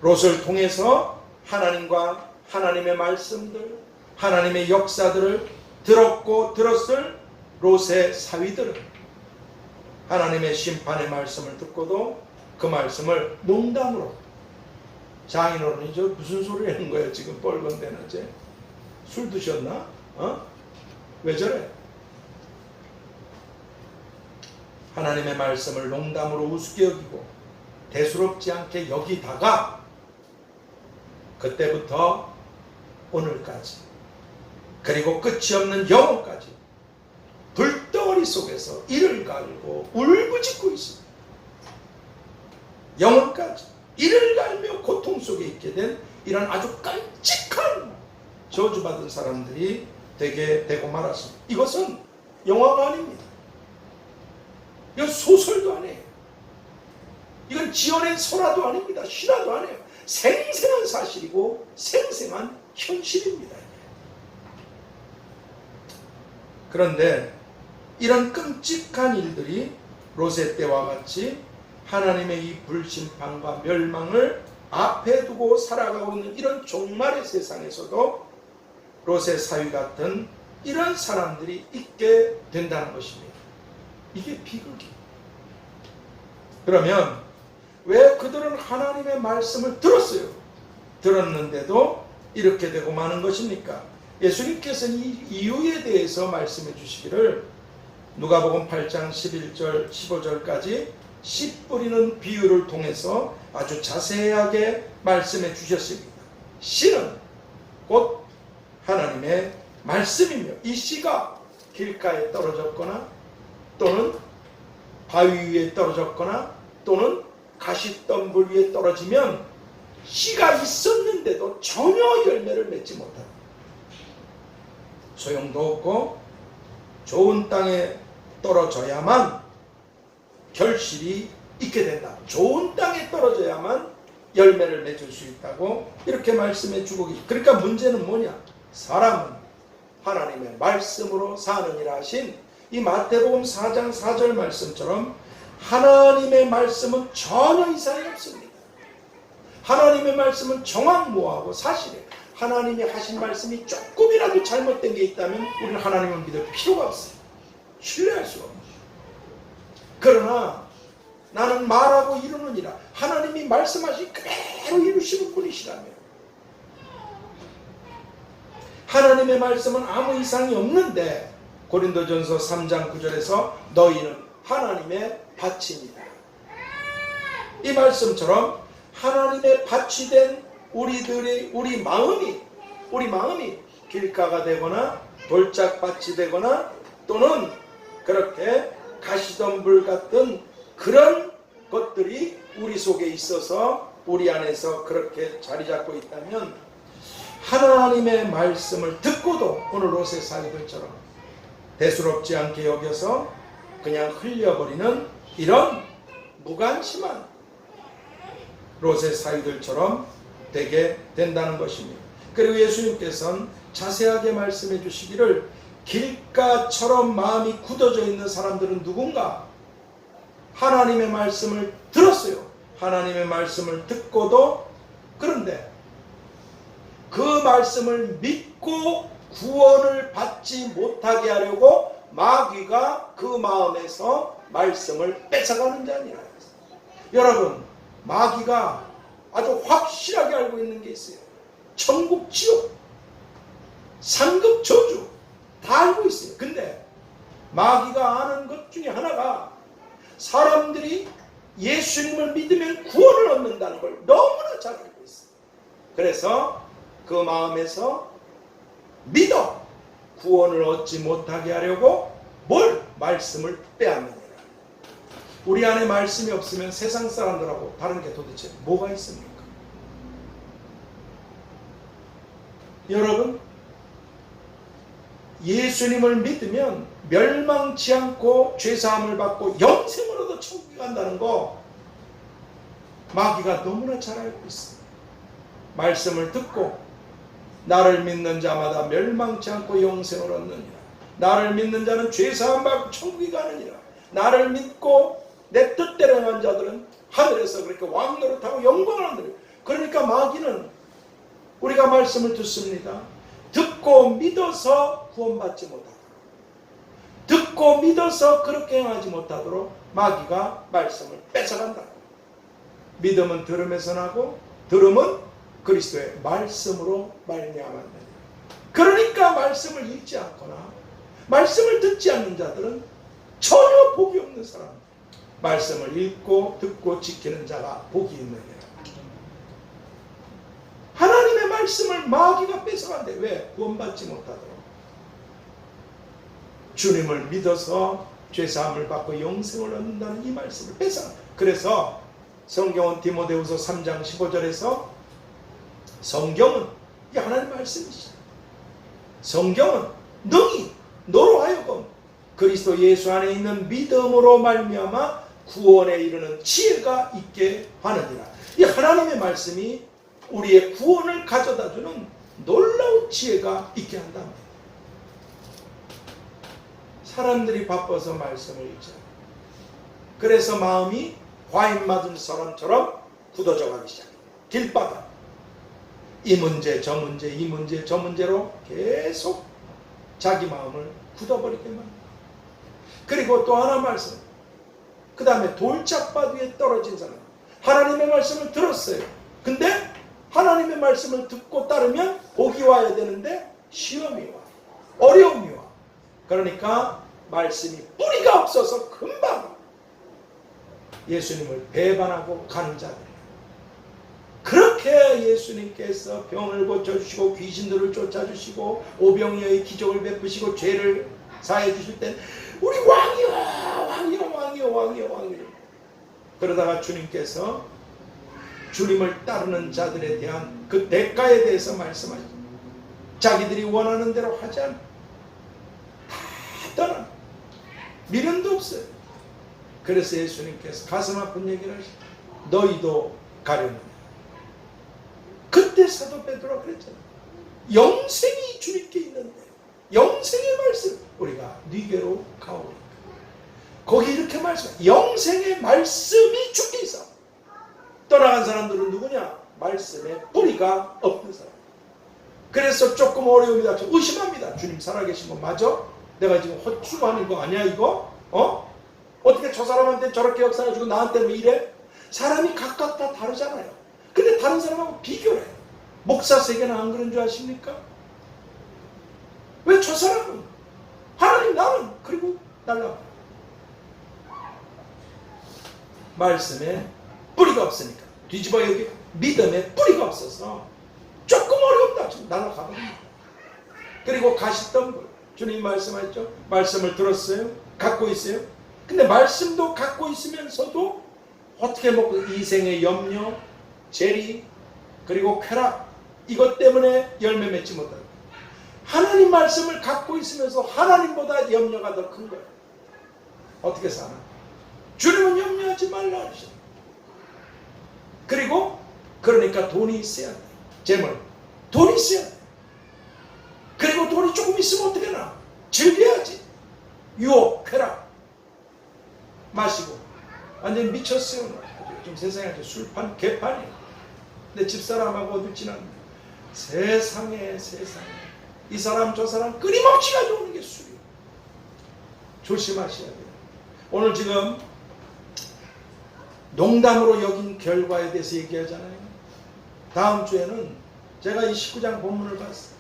롯을 통해서 하나님과 하나님의 말씀들, 하나님의 역사들을 들었고 들었을 롯의 사위들은 하나님의 심판의 말씀을 듣고도 그 말씀을 농담으로, 장인어른이 저 무슨 소리 하는 거야 지금 뻘건대낮에? 술 드셨나? 왜 저래? 하나님의 말씀을 농담으로 우습게 여기고 대수롭지 않게 여기다가 그때부터 오늘까지, 그리고 끝이 없는 영혼까지 불덩어리 속에서 이를 갈고 울부짖고 있습니다. 영혼까지 이를 갈며 고통 속에 있게 된 이런 아주 깜찍한 저주받은 사람들이 되게 되고 말았습니다. 이것은 영화가 아닙니다. 이건 소설도 아니에요. 이건 지어낸 설화도 아닙니다. 실화도 아니에요. 생생한 사실이고 생생한 현실입니다. 그런데 이런 끔찍한 일들이 롯의 때와 같이 하나님의 이 불심판과 멸망을 앞에 두고 살아가고 있는 이런 종말의 세상에서도 롯의 사위 같은 이런 사람들이 있게 된다는 것입니다. 이게 비극이에요. 그러면 왜 그들은 하나님의 말씀을 들었어요? 들었는데도 이렇게 되고 마는 것입니까? 예수님께서는 이 이유에 대해서 말씀해 주시기를 누가복음 8장 11절 15절까지 씨 뿌리는 비유를 통해서 아주 자세하게 말씀해 주셨습니다. 씨는 곧 하나님의 말씀이며 이 씨가 길가에 떨어졌거나 또는 바위 위에 떨어졌거나 또는 가시덤불 위에 떨어지면 씨가 있었는데도 전혀 열매를 맺지 못한다. 소용도 없고 좋은 땅에 떨어져야만 결실이 있게 된다. 좋은 땅에 떨어져야만 열매를 맺을 수 있다고 이렇게 말씀해 주고 계십니다. 그러니까 문제는 뭐냐? 사람은 하나님의 말씀으로 사느니라 하신 이 마태복음 4장 4절 말씀처럼 하나님의 말씀은 전혀 이상이 없습니다. 하나님의 말씀은 정확무하고 사실이에요. 하나님이 하신 말씀이 조금이라도 잘못된 게 있다면 우리는 하나님을 믿을 필요가 없어요. 신뢰할 수가 없어요. 그러나 나는 말하고 이루느니라. 하나님이 말씀하신 그대로 이루시는 분이시라며. 하나님의 말씀은 아무 이상이 없는데 고린도전서 3장 9절에서 너희는 하나님의 밭입니다. 이 말씀처럼 하나님의 밭이 된 우리 마음이 길가가 되거나 돌짝밭이 되거나 또는 그렇게 가시덤불 같은 그런 것들이 우리 속에 있어서 우리 안에서 그렇게 자리 잡고 있다면 하나님의 말씀을 듣고도 오늘 롯의 사위들처럼 대수롭지 않게 여겨서 그냥 흘려버리는 이런 무관심한 롯의 사위들처럼 되게 된다는 것입니다. 그리고 예수님께서는 자세하게 말씀해 주시기를 길가처럼 마음이 굳어져 있는 사람들은 누군가? 하나님의 말씀을 들었어요. 하나님의 말씀을 듣고도 그런데 그 말씀을 믿고 구원을 받지 못하게 하려고 마귀가 그 마음에서 말씀을 뺏어가는 자니라. 여러분, 마귀가 아주 확실하게 알고 있는 게 있어요. 천국, 지옥, 상급, 저주 다 알고 있어요. 근데 마귀가 아는 것 중에 하나가 사람들이 예수님을 믿으면 구원을 얻는다는 걸 너무나 잘 알고 있어요. 그래서 그 마음에서 믿어 구원을 얻지 못하게 하려고 뭘? 말씀을 빼앗느니라. 우리 안에 말씀이 없으면 세상 사람들하고 다른 게 도대체 뭐가 있습니까? 여러분, 예수님을 믿으면 멸망치 않고 죄사함을 받고 영생으로도 천국에 간다는 거 마귀가 너무나 잘 알고 있습니다. 말씀을 듣고 나를 믿는 자마다 멸망치 않고 영생을 얻느니라. 나를 믿는 자는 죄사함 받고 천국에 가느니라. 나를 믿고 내 뜻대로 행한 자들은 하늘에서 그렇게 왕노릇하고 영광을 얻느니라. 그러니까 마귀는 우리가 말씀을 듣습니다. 듣고 믿어서 구원받지 못하도록, 듣고 믿어서 그렇게 행하지 못하도록 마귀가 말씀을 뺏어간다. 믿음은 들음에서 나고 들음은 그리스도의 말씀으로 말미암았느니라. 그러니까 말씀을 읽지 않거나 말씀을 듣지 않는 자들은 전혀 복이 없는 사람. 말씀을 읽고 듣고 지키는 자가 복이 있느니라. 하나님의 말씀을 마귀가 뺏어간대. 왜? 구원받지 못하도록. 주님을 믿어서 죄사함을 받고 영생을 얻는다는 이 말씀을 뺏어간다. 그래서 성경은 디모데후서 3장 15절에서 성경은 이 하나님 말씀이시죠. 성경은 능히 너로 하여금 그리스도 예수 안에 있는 믿음으로 말미암아 구원에 이르는 지혜가 있게 하느니라. 이 하나님의 말씀이 우리의 구원을 가져다주는 놀라운 지혜가 있게 한다. 사람들이 바빠서 말씀을 읽지 않아요. 그래서 마음이 과인 맞은 사람처럼 굳어져 가기 시작해요. 길바닥. 이 문제 저 문제 이 문제 저 문제로 계속 자기 마음을 굳어버리게 만듭니다. 그리고 또 하나 말씀. 그 다음에 돌짝밭 위에 떨어진 사람. 하나님의 말씀을 들었어요. 근데 하나님의 말씀을 듣고 따르면 복이 와야 되는데 시험이 와. 어려움이 와. 그러니까 말씀이 뿌리가 없어서 금방 예수님을 배반하고 가는 자들이에요. 그렇게 예수님께서 병을 고쳐주시고 귀신들을 쫓아주시고 오병이어의 기적을 베푸시고 죄를 사해 주실 땐 우리 왕이여 왕이여 왕이여 왕이여 왕이여. 그러다가 주님께서 주님을 따르는 자들에 대한 그 대가에 대해서 말씀하시죠. 자기들이 원하는 대로 하지 않고 다 떠나. 미련도 없어요. 그래서 예수님께서 가슴 아픈 얘기를 하시죠. 너희도 가려느냐. 그때 사도 베드로가 그랬잖아요. 영생이 주님께 있는데 영생의 말씀 우리가 네게로 가오리까. 거기 이렇게 말씀해요. 영생의 말씀이 주께 있어. 떠나간 사람들은 누구냐? 말씀에 뿌리가 없는 사람. 그래서 조금 어려움이 닥쳐 의심합니다. 주님 살아계신 거 맞아? 내가 지금 헛수고하는 거 아니야 이거? 어떻게 저 사람한테 저렇게 역사해주고 나한테 왜 이래? 사람이 각각 다 다르잖아요. 근데 다른 사람하고 비교를 해요. 목사 세계는 안 그런 줄 아십니까? 왜 저 사람은 하나님 나는 그리고 달라. 말씀에 뿌리가 없으니까 뒤집어 여기 믿음에 뿌리가 없어서 조금 어렵다 지금 날아가버립니다. 그리고 가시덤불 주님 말씀하셨죠. 말씀을 들었어요. 갖고 있어요. 근데 말씀도 갖고 있으면서도 어떻게 먹고 이생의 염려, 재리, 그리고 쾌락 이것 때문에 열매 맺지 못하고 하나님 말씀을 갖고 있으면서 하나님보다 염려가 더 큰 거예요. 어떻게 사나? 주님은 염려하지 말라 하시죠. 그리고 그러니까 돈이 있어야 돼. 재물, 돈이 있어야 돼. 그리고 돈이 조금 있으면 어떻게 하나? 즐겨야지. 유혹, 쾌락 마시고 완전히 미쳤어요. 요즘 세상에 술판, 개판이에요. 내 집사람하고 어딜 지났는데 세상에 이 사람 저 사람 끊임없이 가져오는 게 술이에요. 조심하셔야 돼요. 오늘 지금 농담으로 여긴 결과에 대해서 얘기하잖아요. 다음 주에는 제가 이 19장 본문을 봤어요.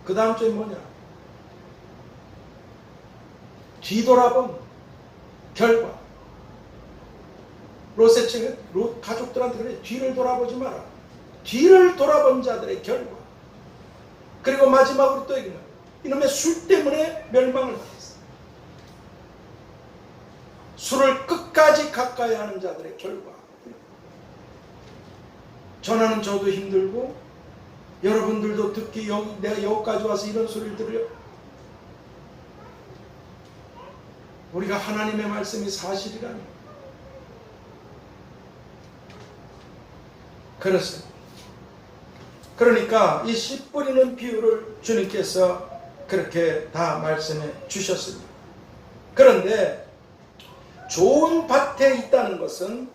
그 다음 주에 뭐냐? 뒤돌아본 결과. 로세층은 가족들한테 그래. 뒤를 돌아보지 마라. 뒤를 돌아본 자들의 결과. 그리고 마지막으로 또 얘기해요. 이놈의 술 때문에 멸망을 당했어. 술을 끝까지 가까이 하는 자들의 결과. 전하는 저도 힘들고 여러분들도 듣기 내가 여기까지 와서 이런 소리를 들어요. 우리가 하나님의 말씀이 사실이라니 그렇습니다. 그러니까 이 씨 뿌리는 비유를 주님께서 그렇게 다 말씀해 주셨습니다. 그런데 좋은 밭에 있다는 것은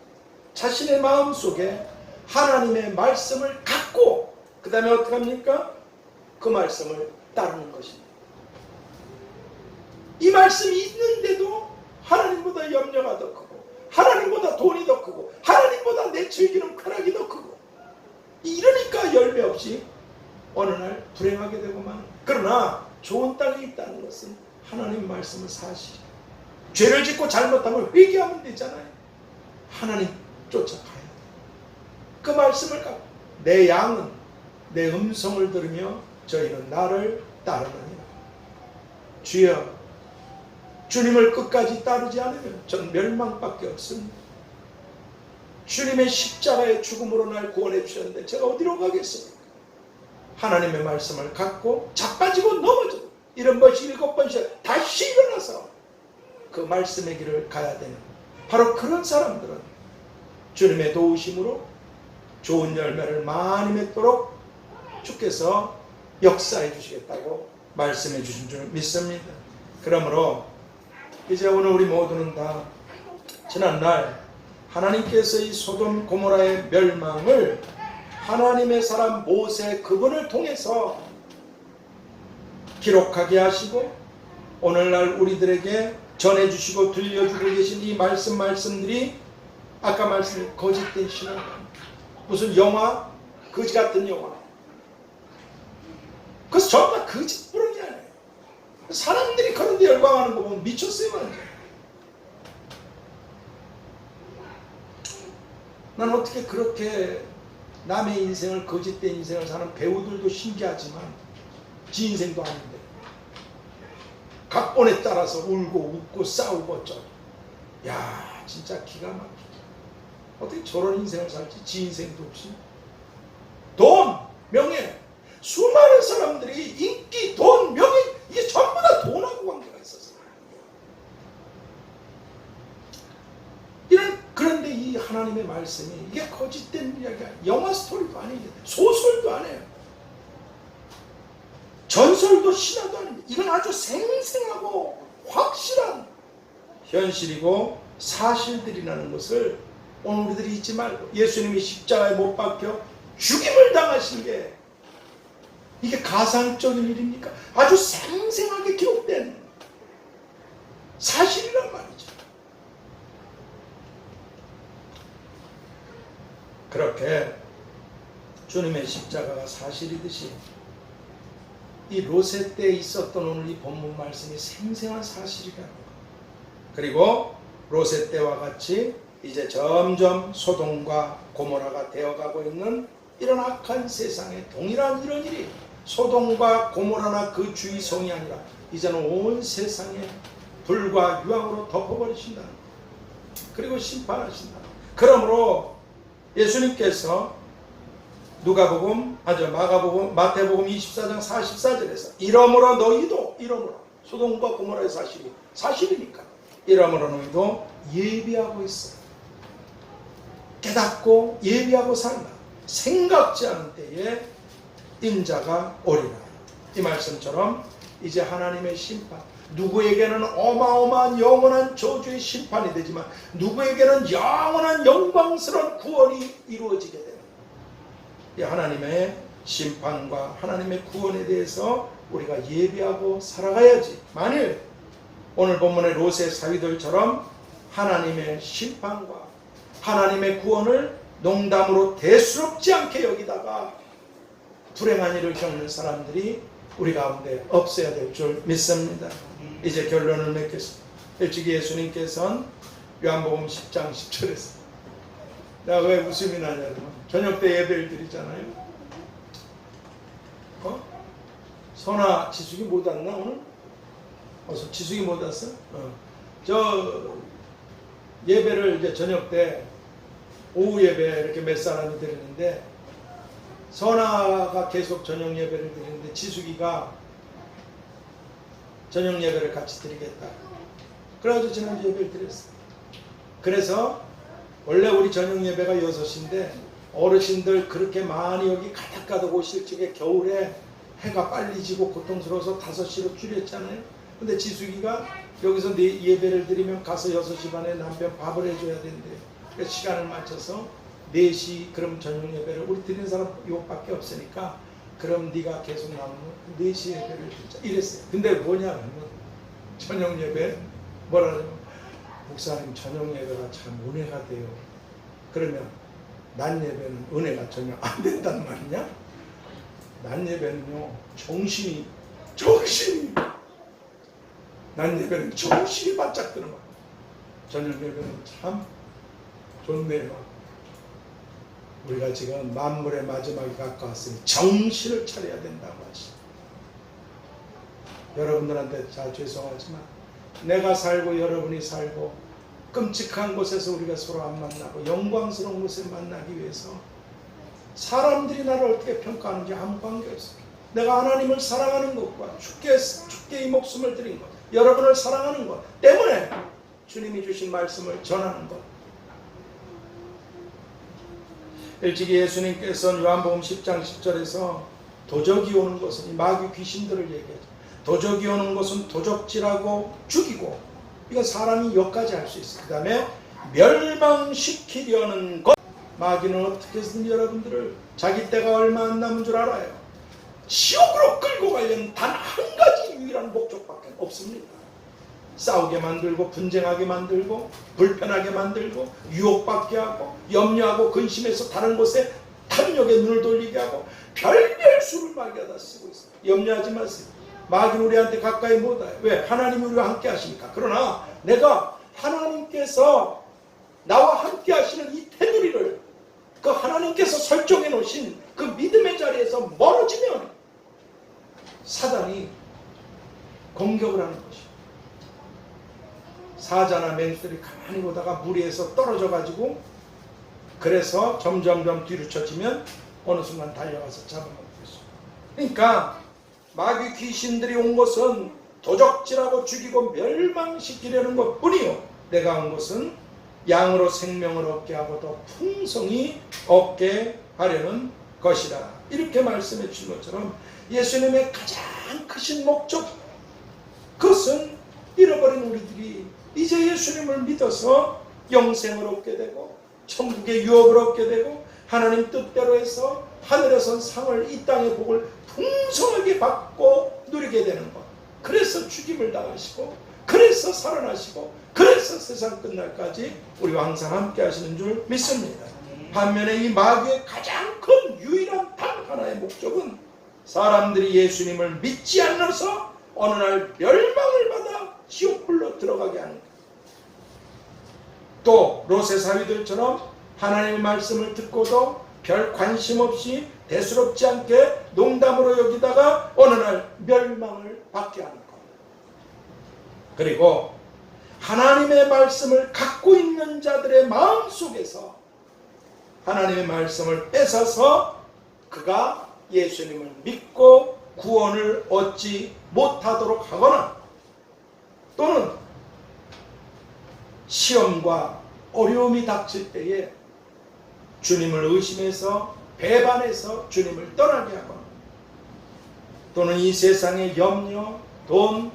자신의 마음속에 하나님의 말씀을 갖고 그 다음에 어떻게 합니까? 그 말씀을 따르는 것입니다. 이 말씀이 있는데도 하나님보다 염려가 더 크고 하나님보다 돈이 더 크고 하나님보다 내 즐기는 쾌락이 더 크고 이러니까 열매 없이 어느 날 불행하게 되고 마는. 그러나 좋은 땅에 있다는 것은 하나님 말씀을 사실이에요. 죄를 짓고 잘못하면 회개하면 되잖아요. 하나님 쫓아가야 돼요. 그 말씀을 갖고 내 양은 내 음성을 들으며 저희는 나를 따르느니라. 주여, 주님을 끝까지 따르지 않으면 전 멸망밖에 없습니다. 주님의 십자가의 죽음으로 날 구원해 주셨는데 제가 어디로 가겠습니까? 하나님의 말씀을 갖고 자빠지고 넘어져도 7번씩 7번씩 다시 일어나서 그 말씀의 길을 가야 되는 바로 그런 사람들은 주님의 도우심으로 좋은 열매를 많이 맺도록 주께서 역사해 주시겠다고 말씀해 주신 줄 믿습니다. 그러므로 이제 오늘 우리 모두는 다 지난날 하나님께서 이 소돔 고모라의 멸망을 하나님의 사람 모세 그분을 통해서 기록하게 하시고 오늘날 우리들에게 전해주시고 들려주고 계신 이 말씀들이 아까 말씀드린 거짓된 신앙, 무슨 영화, 거지 같은 영화, 그래서 전부 다 거짓부렁이 아니에요. 사람들이 그런데 열광하는 거 보면 미쳤어요 완전. 난 어떻게 그렇게 남의 인생을 거짓된 인생을 사는 배우들도 신기하지만 지 인생도 아닌데 각본에 따라서 울고 웃고 싸우고 어쩌고. 야 진짜 기가 막히죠. 어떻게 저런 인생을 살지? 지 인생도 없이. 돈, 명예, 수많은 사람들이 인기, 돈, 명예 이게 전부 다 돈하고 관계가 있었어요. 그런데 이 하나님의 말씀이 이게 거짓된 이야기야. 영화 스토리도 아니에요. 소설도 아니에요. 전설도 신화도 아닙니다. 이건 아주 생생하고 확실한 현실이고 사실들이라는 것을 오늘 우리들이 잊지 말고 예수님이 십자가에 못 박혀 죽임을 당하신 게 이게 가상적인 일입니까? 아주 생생하게 기록된 사실이란 말이죠. 그렇게 주님의 십자가가 사실이듯이 이 롯의 때에 있었던 오늘 이 본문 말씀이 생생한 사실이라는 것. 그리고 롯의 때와 같이 이제 점점 소돔과 고모라가 되어가고 있는 이런 악한 세상에 동일한 이런 일이 소돔과 고모라나 그 주위성이 아니라 이제는 온 세상에 불과 유황으로 덮어버리신다는 것. 그리고 심판하신다. 그러므로 예수님께서 누가복음, 마가복음, 마태복음 24장 44절에서 이러므로 너희도 소돔과 고모라의 사실이니까 이러므로 너희도 예비하고 있어. 깨닫고 예비하고 산다. 생각지 않은 때에 인자가 오리라. 이 말씀처럼 이제 하나님의 심판, 누구에게는 어마어마한 영원한 저주의 심판이 되지만 누구에게는 영원한 영광스러운 구원이 이루어지게 되는 이 하나님의 심판과 하나님의 구원에 대해서 우리가 예비하고 살아가야지. 만일 오늘 본문의 롯의 사위들처럼 하나님의 심판과 하나님의 구원을 농담으로 대수롭지 않게 여기다가 불행한 일을 겪는 사람들이 우리 가운데 없어야 될 줄 믿습니다. 이제 결론을 맺겠습니다. 일찍이 예수님께서는 요한복음 10장 10절에서 내가 왜 웃음이 나냐면 저녁 때 예배를 드리잖아요. 선아 지숙이 못 왔나 오늘? 지숙이 못 왔어? 저 예배를 이제 저녁 때 오후 예배 이렇게 몇 사람이 드리는데 선아가 계속 저녁 예배를 드리는데 지숙이가 저녁 예배를 같이 드리겠다. 그래가지고 지난주 예배를 드렸어요. 그래서 원래 우리 저녁 예배가 6시인데 어르신들 그렇게 많이 여기 가득가득 오실 적에 겨울에 해가 빨리 지고 고통스러워서 5시로 줄였잖아요. 근데 지숙이가 여기서 예배를 드리면 가서 6시 반에 남편 밥을 해줘야 된대요. 그래서 시간을 맞춰서 4시 그럼 저녁 예배를 우리 드리는 사람 이것밖에 없으니까 그럼 네가 계속 나오면 4시 예배를 드리자 이랬어요. 근데 뭐냐면 저녁 예배 뭐라냐면 목사님 저녁 예배가 참 은혜가 돼요. 그러면 낮 예배는 은혜가 전혀 안 된단 말이냐? 낮 예배는요 정신이 낮 예배는 정신이 바짝 드는 거예요. 저녁 예배는 참 좋네요. 우리가 지금 만물의 마지막이 가까웠으니 정신을 차려야 된다는 것이. 여러분들한테 잘 죄송하지만 내가 살고 여러분이 살고 끔찍한 곳에서 우리가 서로 안 만나고 영광스러운 곳에 만나기 위해서 사람들이 나를 어떻게 평가하는지 아무 관계없어요. 내가 하나님을 사랑하는 것과 주께 이 목숨을 드린 것, 여러분을 사랑하는 것 때문에 주님이 주신 말씀을 전하는 것. 일찍이 예수님께서는 요한복음 10장 10절에서 도적이 오는 것은 이 마귀 귀신들을 얘기하죠. 도적이 오는 것은 도적질하고 죽이고, 이건 사람이 여기까지 할 수 있어요. 그 다음에 멸망시키려는 것. 마귀는 어떻게 해서든 여러분들을 자기 때가 얼마 안 남은 줄 알아요. 지옥으로 끌고 가려는 단 한 가지 유일한 목적밖에 없습니다. 싸우게 만들고 분쟁하게 만들고 불편하게 만들고 유혹받게 하고 염려하고 근심해서 다른 곳에 탐욕에 눈을 돌리게 하고 별별 수를 마귀가 쓰고 있어요. 염려하지 마세요. 마귀는 우리한테 가까이 못 와요. 왜? 하나님이 우리와 함께 하시니까. 그러나 내가 하나님께서 나와 함께 하시는 이 테두리를 그 하나님께서 설정해 놓으신 그 믿음의 자리에서 멀어지면 사단이 공격을 하는 것이에요. 사자나 맹수들이 가만히 보다가 무리에서 떨어져 가지고 그래서 점점점 뒤로 쳐지면 어느 순간 달려가서 잡아먹고 있어요. 그러니까 마귀 귀신들이 온 것은 도적질하고 죽이고 멸망시키려는 것뿐이요, 내가 온 것은 양으로 생명을 얻게 하고 더 풍성히 얻게 하려는 것이다. 이렇게 말씀해 주신 것처럼 예수님의 가장 크신 목적, 그것은 잃어버린 우리들이 이제 예수님을 믿어서 영생을 얻게 되고 천국의 유업을 얻게 되고 하나님 뜻대로 해서 하늘에선 상을, 이 땅의 복을 풍성하게 받고 누리게 되는 것. 그래서 죽임을 당하시고 그래서 살아나시고 그래서 세상 끝날까지 우리와 항상 함께 하시는 줄 믿습니다. 반면에 이 마귀의 가장 큰 유일한 단 하나의 목적은 사람들이 예수님을 믿지 않아서 어느 날 멸망을 받아 지옥불로 들어가게 하는 것. 또 롯의 사위들처럼 하나님의 말씀을 듣고도 별 관심 없이 대수롭지 않게 농담으로 여기다가 어느 날 멸망을 받게 하는 것. 그리고 하나님의 말씀을 갖고 있는 자들의 마음속에서 하나님의 말씀을 뺏어서 그가 예수님을 믿고 구원을 얻지 못하도록 하거나 또는 시험과 어려움이 닥칠 때에 주님을 의심해서 배반해서 주님을 떠나게 하거나 또는 이 세상의 염려, 돈,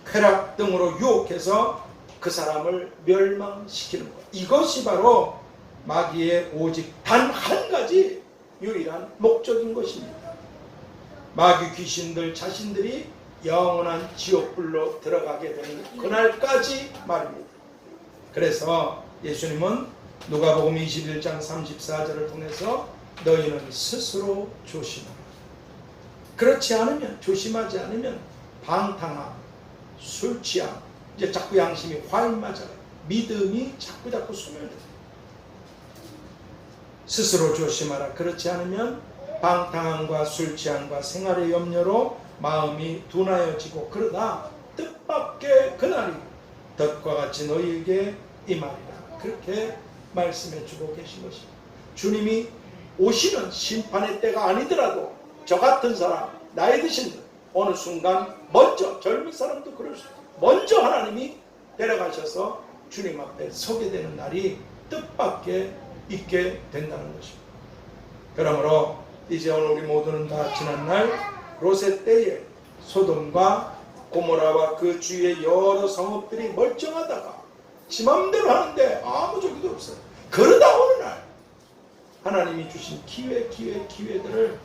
쾌락 등으로 유혹해서 그 사람을 멸망시키는 것. 이것이 바로 마귀의 오직 단 한 가지 유일한 목적인 것입니다. 마귀 귀신들 자신들이 영원한 지옥불로 들어가게 되는 그날까지 말입니다. 그래서 예수님은 누가복음 21장 34절을 통해서 너희는 스스로 조심하라. 그렇지 않으면, 조심하지 않으면 방탕함, 술 취함, 이제 자꾸 양심이 화인맞아요. 믿음이 자꾸 소멸돼요. 스스로 조심하라. 그렇지 않으면 방탕함과 술 취함과 생활의 염려로 마음이 둔하여지고 그러다 뜻밖의 그날이 덫과 같이 너희에게 임하리라. 그렇게 말씀해 주고 계신 것입니다. 주님이 오시는 심판의 때가 아니더라도 저 같은 사람, 나이 드신 분, 어느 순간 먼저, 젊은 사람도 그럴 수 있어요. 먼저 하나님이 데려가셔서 주님 앞에 서게 되는 날이 뜻밖의 있게 된다는 것입니다. 그러므로 이제 오늘 우리 모두는 다 지난날 롯의 때에 소돔과 고모라와 그 주위의 여러 성읍들이 멀쩡하다가 지 맘대로 하는데 아무 적이도 없어요. 그러다 어느 날 하나님이 주신 기회들을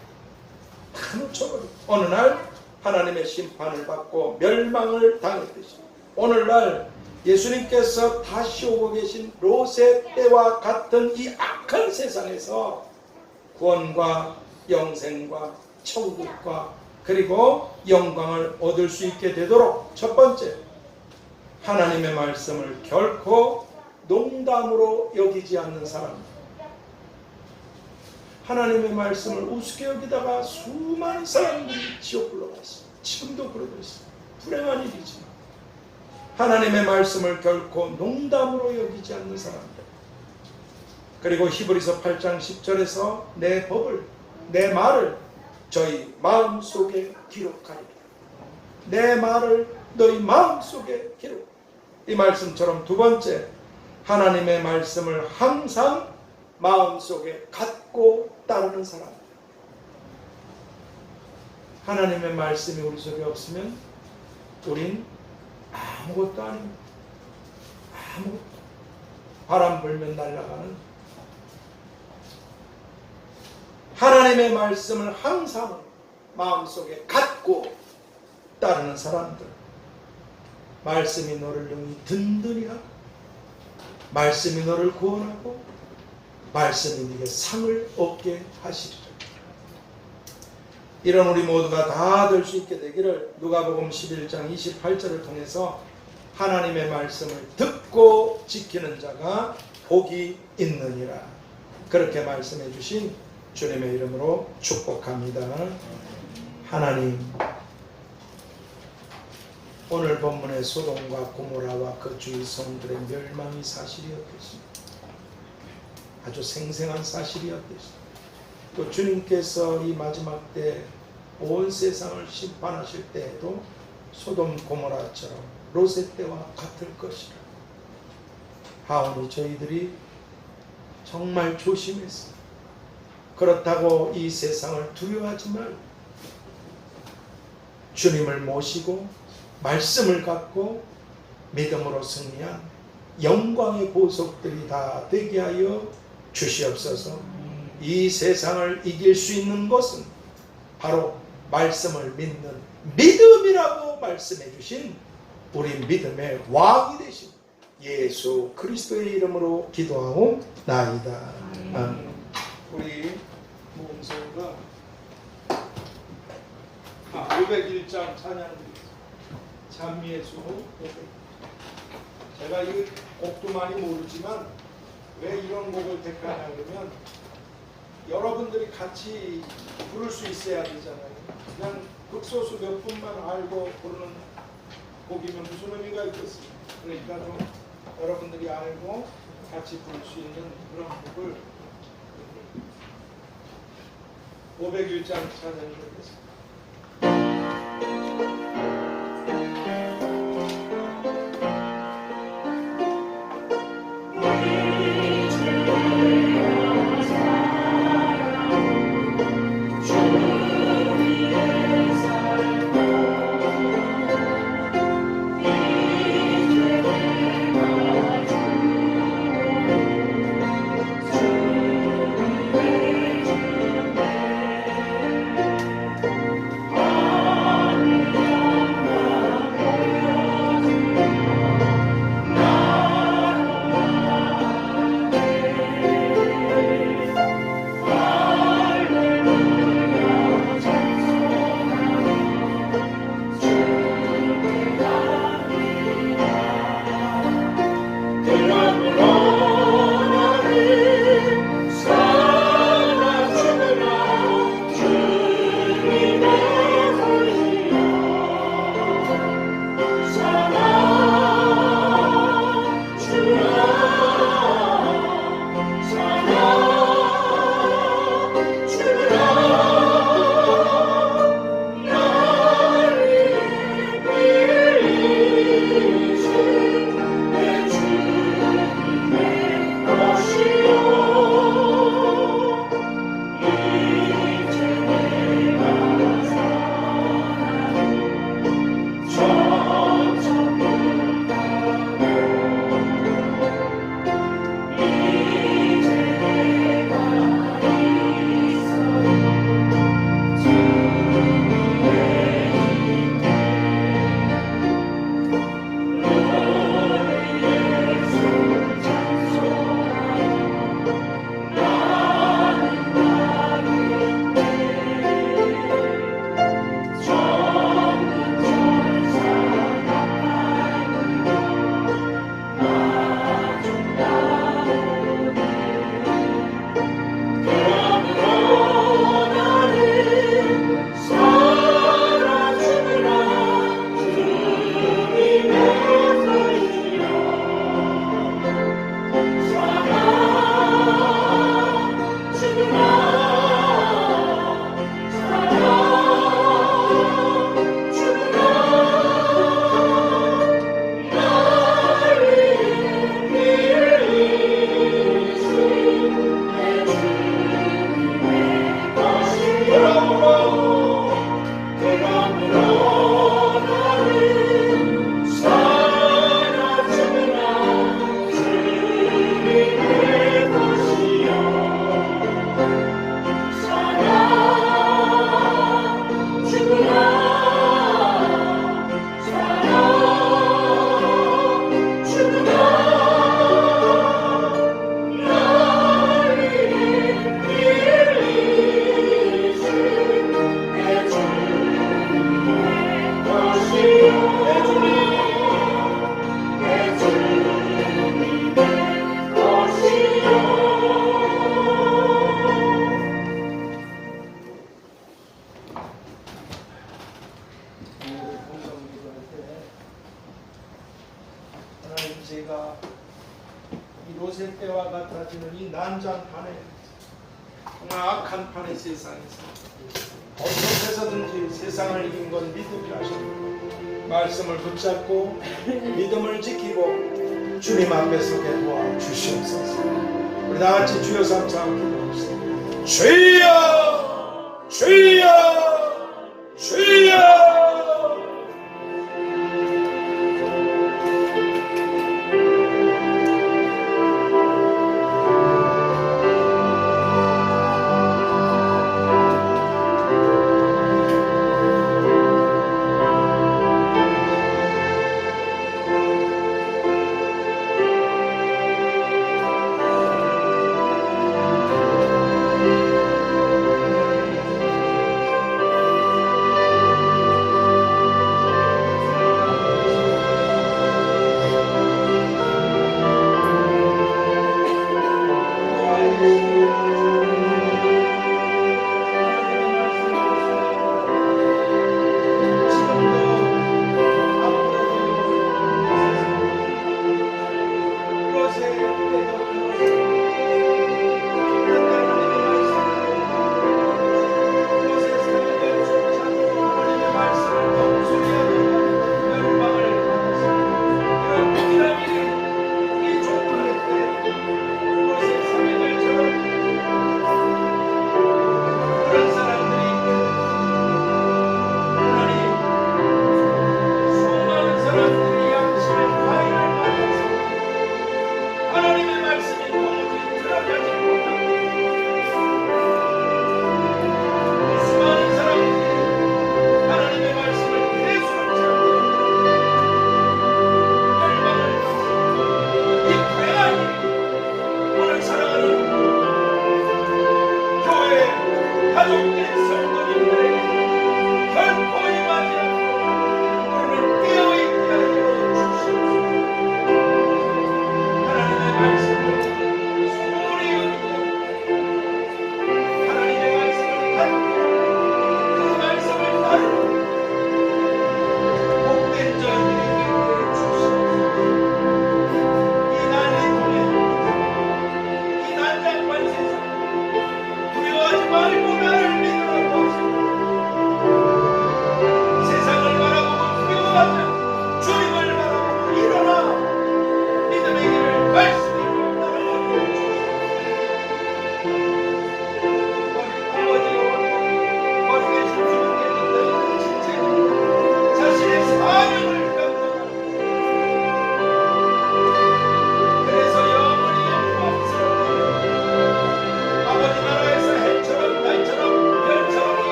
다 놓쳐버리고 어느 날 하나님의 심판을 받고 멸망을 당했듯이 오늘날 예수님께서 다시 오고 계신 롯의 때와 같은 이 악한 세상에서 구원과 영생과 천국과 그리고 영광을 얻을 수 있게 되도록 첫 번째, 하나님의 말씀을 결코 농담으로 여기지 않는 사람입니다. 하나님의 말씀을 우습게 여기다가 수많은 사람들이 지옥불로 갔어요. 지금도 그러고 있어요. 불행한 일이지만 하나님의 말씀을 결코 농담으로 여기지 않는 사람들. 그리고 히브리서 8장 10절에서 내 법을, 내 말을 저희 마음속에 기록하리라. 내 말을 너희 마음속에 기록. 이 말씀처럼 두 번째, 하나님의 말씀을 항상 마음속에 갖고 따르는 사람. 하나님의 말씀이 우리 속에 없으면 우린 아무것도 아닙니다. 아무것도. 바람 불면 날아가는 하나님의 말씀을 항상 마음속에 갖고 따르는 사람들. 말씀이 너를 영이 든든히 하고 말씀이 너를 구원하고 말씀이 네게 상을 얻게 하시리라. 이런 우리 모두가 다 될 수 있게 되기를 누가복음 11장 28절을 통해서 하나님의 말씀을 듣고 지키는 자가 복이 있느니라. 그렇게 말씀해 주신 주님의 이름으로 축복합니다. 하나님, 오늘 본문의 소돔과 고모라와 그 주위 성들의 멸망이 사실이었겠습니다. 아주 생생한 사실이었겠습니다. 또 주님께서 이 마지막 때 온 세상을 심판하실 때에도 소돔 고모라처럼 롯의 때와 같을 것이라. 하오니 저희들이 정말 조심해서 그렇다고 이 세상을 두려워하지 말고 주님을 모시고 말씀을 갖고 믿음으로 승리한 영광의 보석들이 다 되게 하여 주시옵소서. 이 세상을 이길 수 있는 것은 바로 말씀을 믿는 믿음이라고 말씀해 주신 우리 믿음의 왕이 되신 예수 그리스도의 이름으로 기도하옵나이다. 아멘. 우리 모음소가 501장 찬양 찬미의 수 500. 제가 이 곡도 많이 모르지만 왜 이런 곡을 택하냐 그러면 여러분들이 같이 부를 수 있어야 되잖아요. 그냥 극소수 몇 분만 알고 부르는 곡이면 무슨 의미가 있겠습니까? 그러니까 좀 여러분들이 알고 같이 부를 수 있는 그런 곡을 501장 찬양을 드리겠습니다. 제가 이 로세 때와 같아지는 이 난장판에 정말 악한 판의 세상에서 어떻게 해서든지 세상을 이긴 건 믿음이라 하십니다. 말씀을 붙잡고 믿음을 지키고 주님 앞에 서게 도와주시옵소서. 우리 다 같이 주여 삼창 기도합시다. 주여 주여 주여.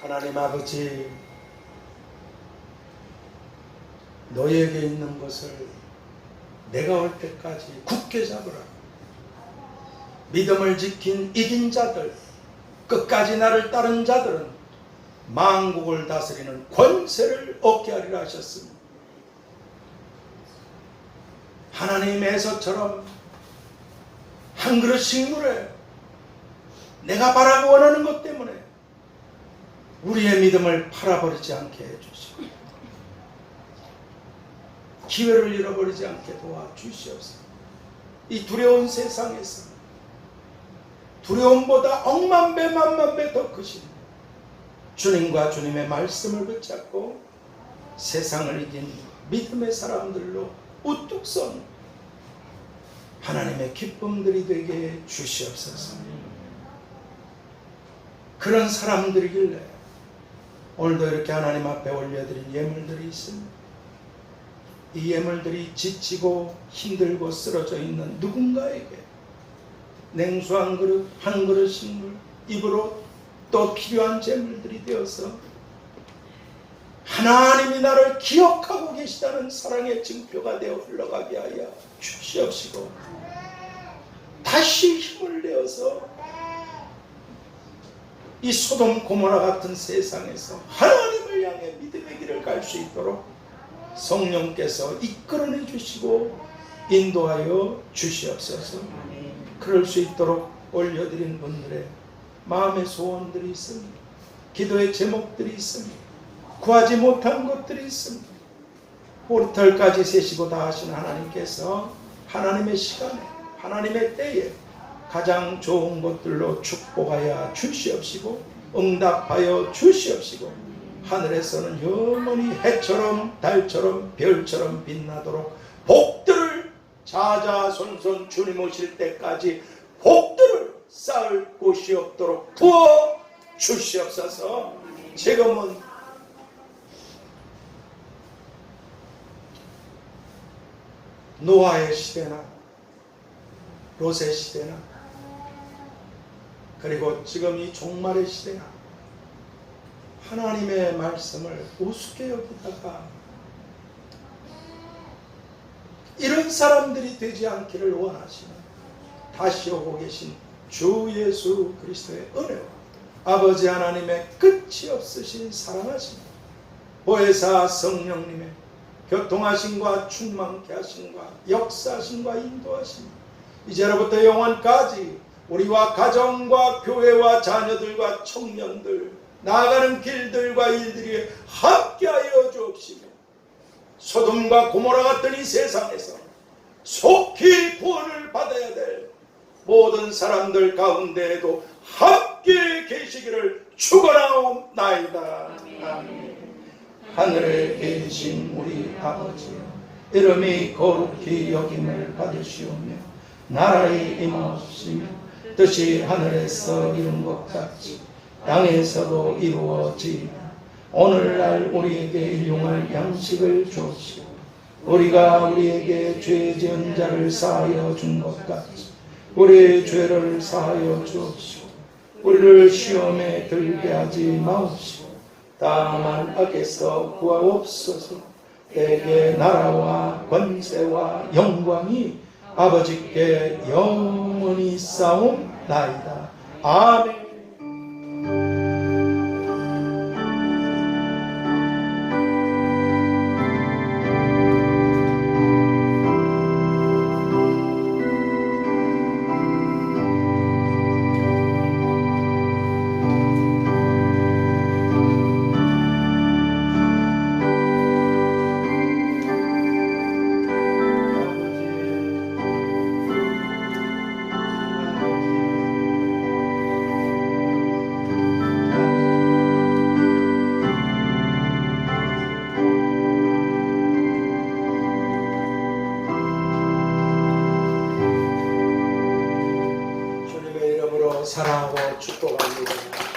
하나님 아버지, 너에게 있는 것을 내가 올 때까지 굳게 잡으라. 믿음을 지킨 이긴 자들, 끝까지 나를 따른 자들은 만국을 다스리는 권세를 얻게 하리라 하셨습니다. 하나님의 해서처럼 한 그릇 식물에 내가 바라고 원하는 것 때문에 우리의 믿음을 팔아버리지 않게 해주시고 기회를 잃어버리지 않게 도와주시옵소서. 이 두려운 세상에서 두려움보다 억만배 만만배 더 크신 주님과 주님의 말씀을 붙잡고 세상을 이긴 믿음의 사람들로 우뚝 선 하나님의 기쁨들이 되게 주시옵소서. 그런 사람들이길래 오늘도 이렇게 하나님 앞에 올려드린 예물들이 있습니다. 이 예물들이 지치고 힘들고 쓰러져 있는 누군가에게 냉수 한 그릇, 한 그릇 식물, 입으로 또 필요한 재물들이 되어서 하나님이 나를 기억하고 계시다는 사랑의 증표가 되어 흘러가게 하여 주시옵시고 다시 힘을 내어서 이 소돔 고모라 같은 세상에서 하나님을 향해 믿음의 길을 갈 수 있도록 성령께서 이끌어내 주시고 인도하여 주시옵소서. 그럴 수 있도록 올려드린 분들의 마음의 소원들이 있습니다. 기도의 제목들이 있습니다. 구하지 못한 것들이 있습니다. 보리털까지 세시고 다 하신 하나님께서 하나님의 시간에 하나님의 때에 가장 좋은 것들로 축복하여 주시옵시고 응답하여 주시옵시고 하늘에서는 영원히 해처럼 달처럼 별처럼 빛나도록 복들을 자자손손 주님 오실 때까지 복들을 쌓을 곳이 없도록 부어 주시옵소서. 지금은 노아의 시대나 롯의 시대나 그리고 지금 이 종말의 시대나 하나님의 말씀을 우습게 여기다가 이런 사람들이 되지 않기를 원하시는 다시 오고 계신 주 예수 그리스도의 은혜와 아버지 하나님의 끝이 없으신 사랑하심 보혜사 성령님의 교통하심과 충만케 하심과 역사하심과 인도하심 이제로부터 영원까지 우리와 가정과 교회와 자녀들과 청년들 나아가는 길들과 일들이 함께하여 주옵시며 소돔과 고모라 같은 이 세상에서 속히 구원을 받아야 될 모든 사람들 가운데에도 함께 계시기를 축원하옵나이다. 아멘. 하늘에 계신 우리 아버지여 이름이 거룩히 여김을 받으시오며 나라의 임하옵시며 뜻이 하늘에서 이룬 것 같이 땅에서도 이루어지이다. 오늘날 우리에게 일용할 양식을 주옵시고 우리가 우리에게 죄 지은 자를 사하여 준 것 같이 우리의 죄를 사하여 주옵시고 우리를 시험에 들게 하지 마옵시고 다만 악에서 구하옵소서. 내게 나라와 권세와 영광이 아버지께 영원히 싸움나이다. 아멘. 사랑하고 축복합니다.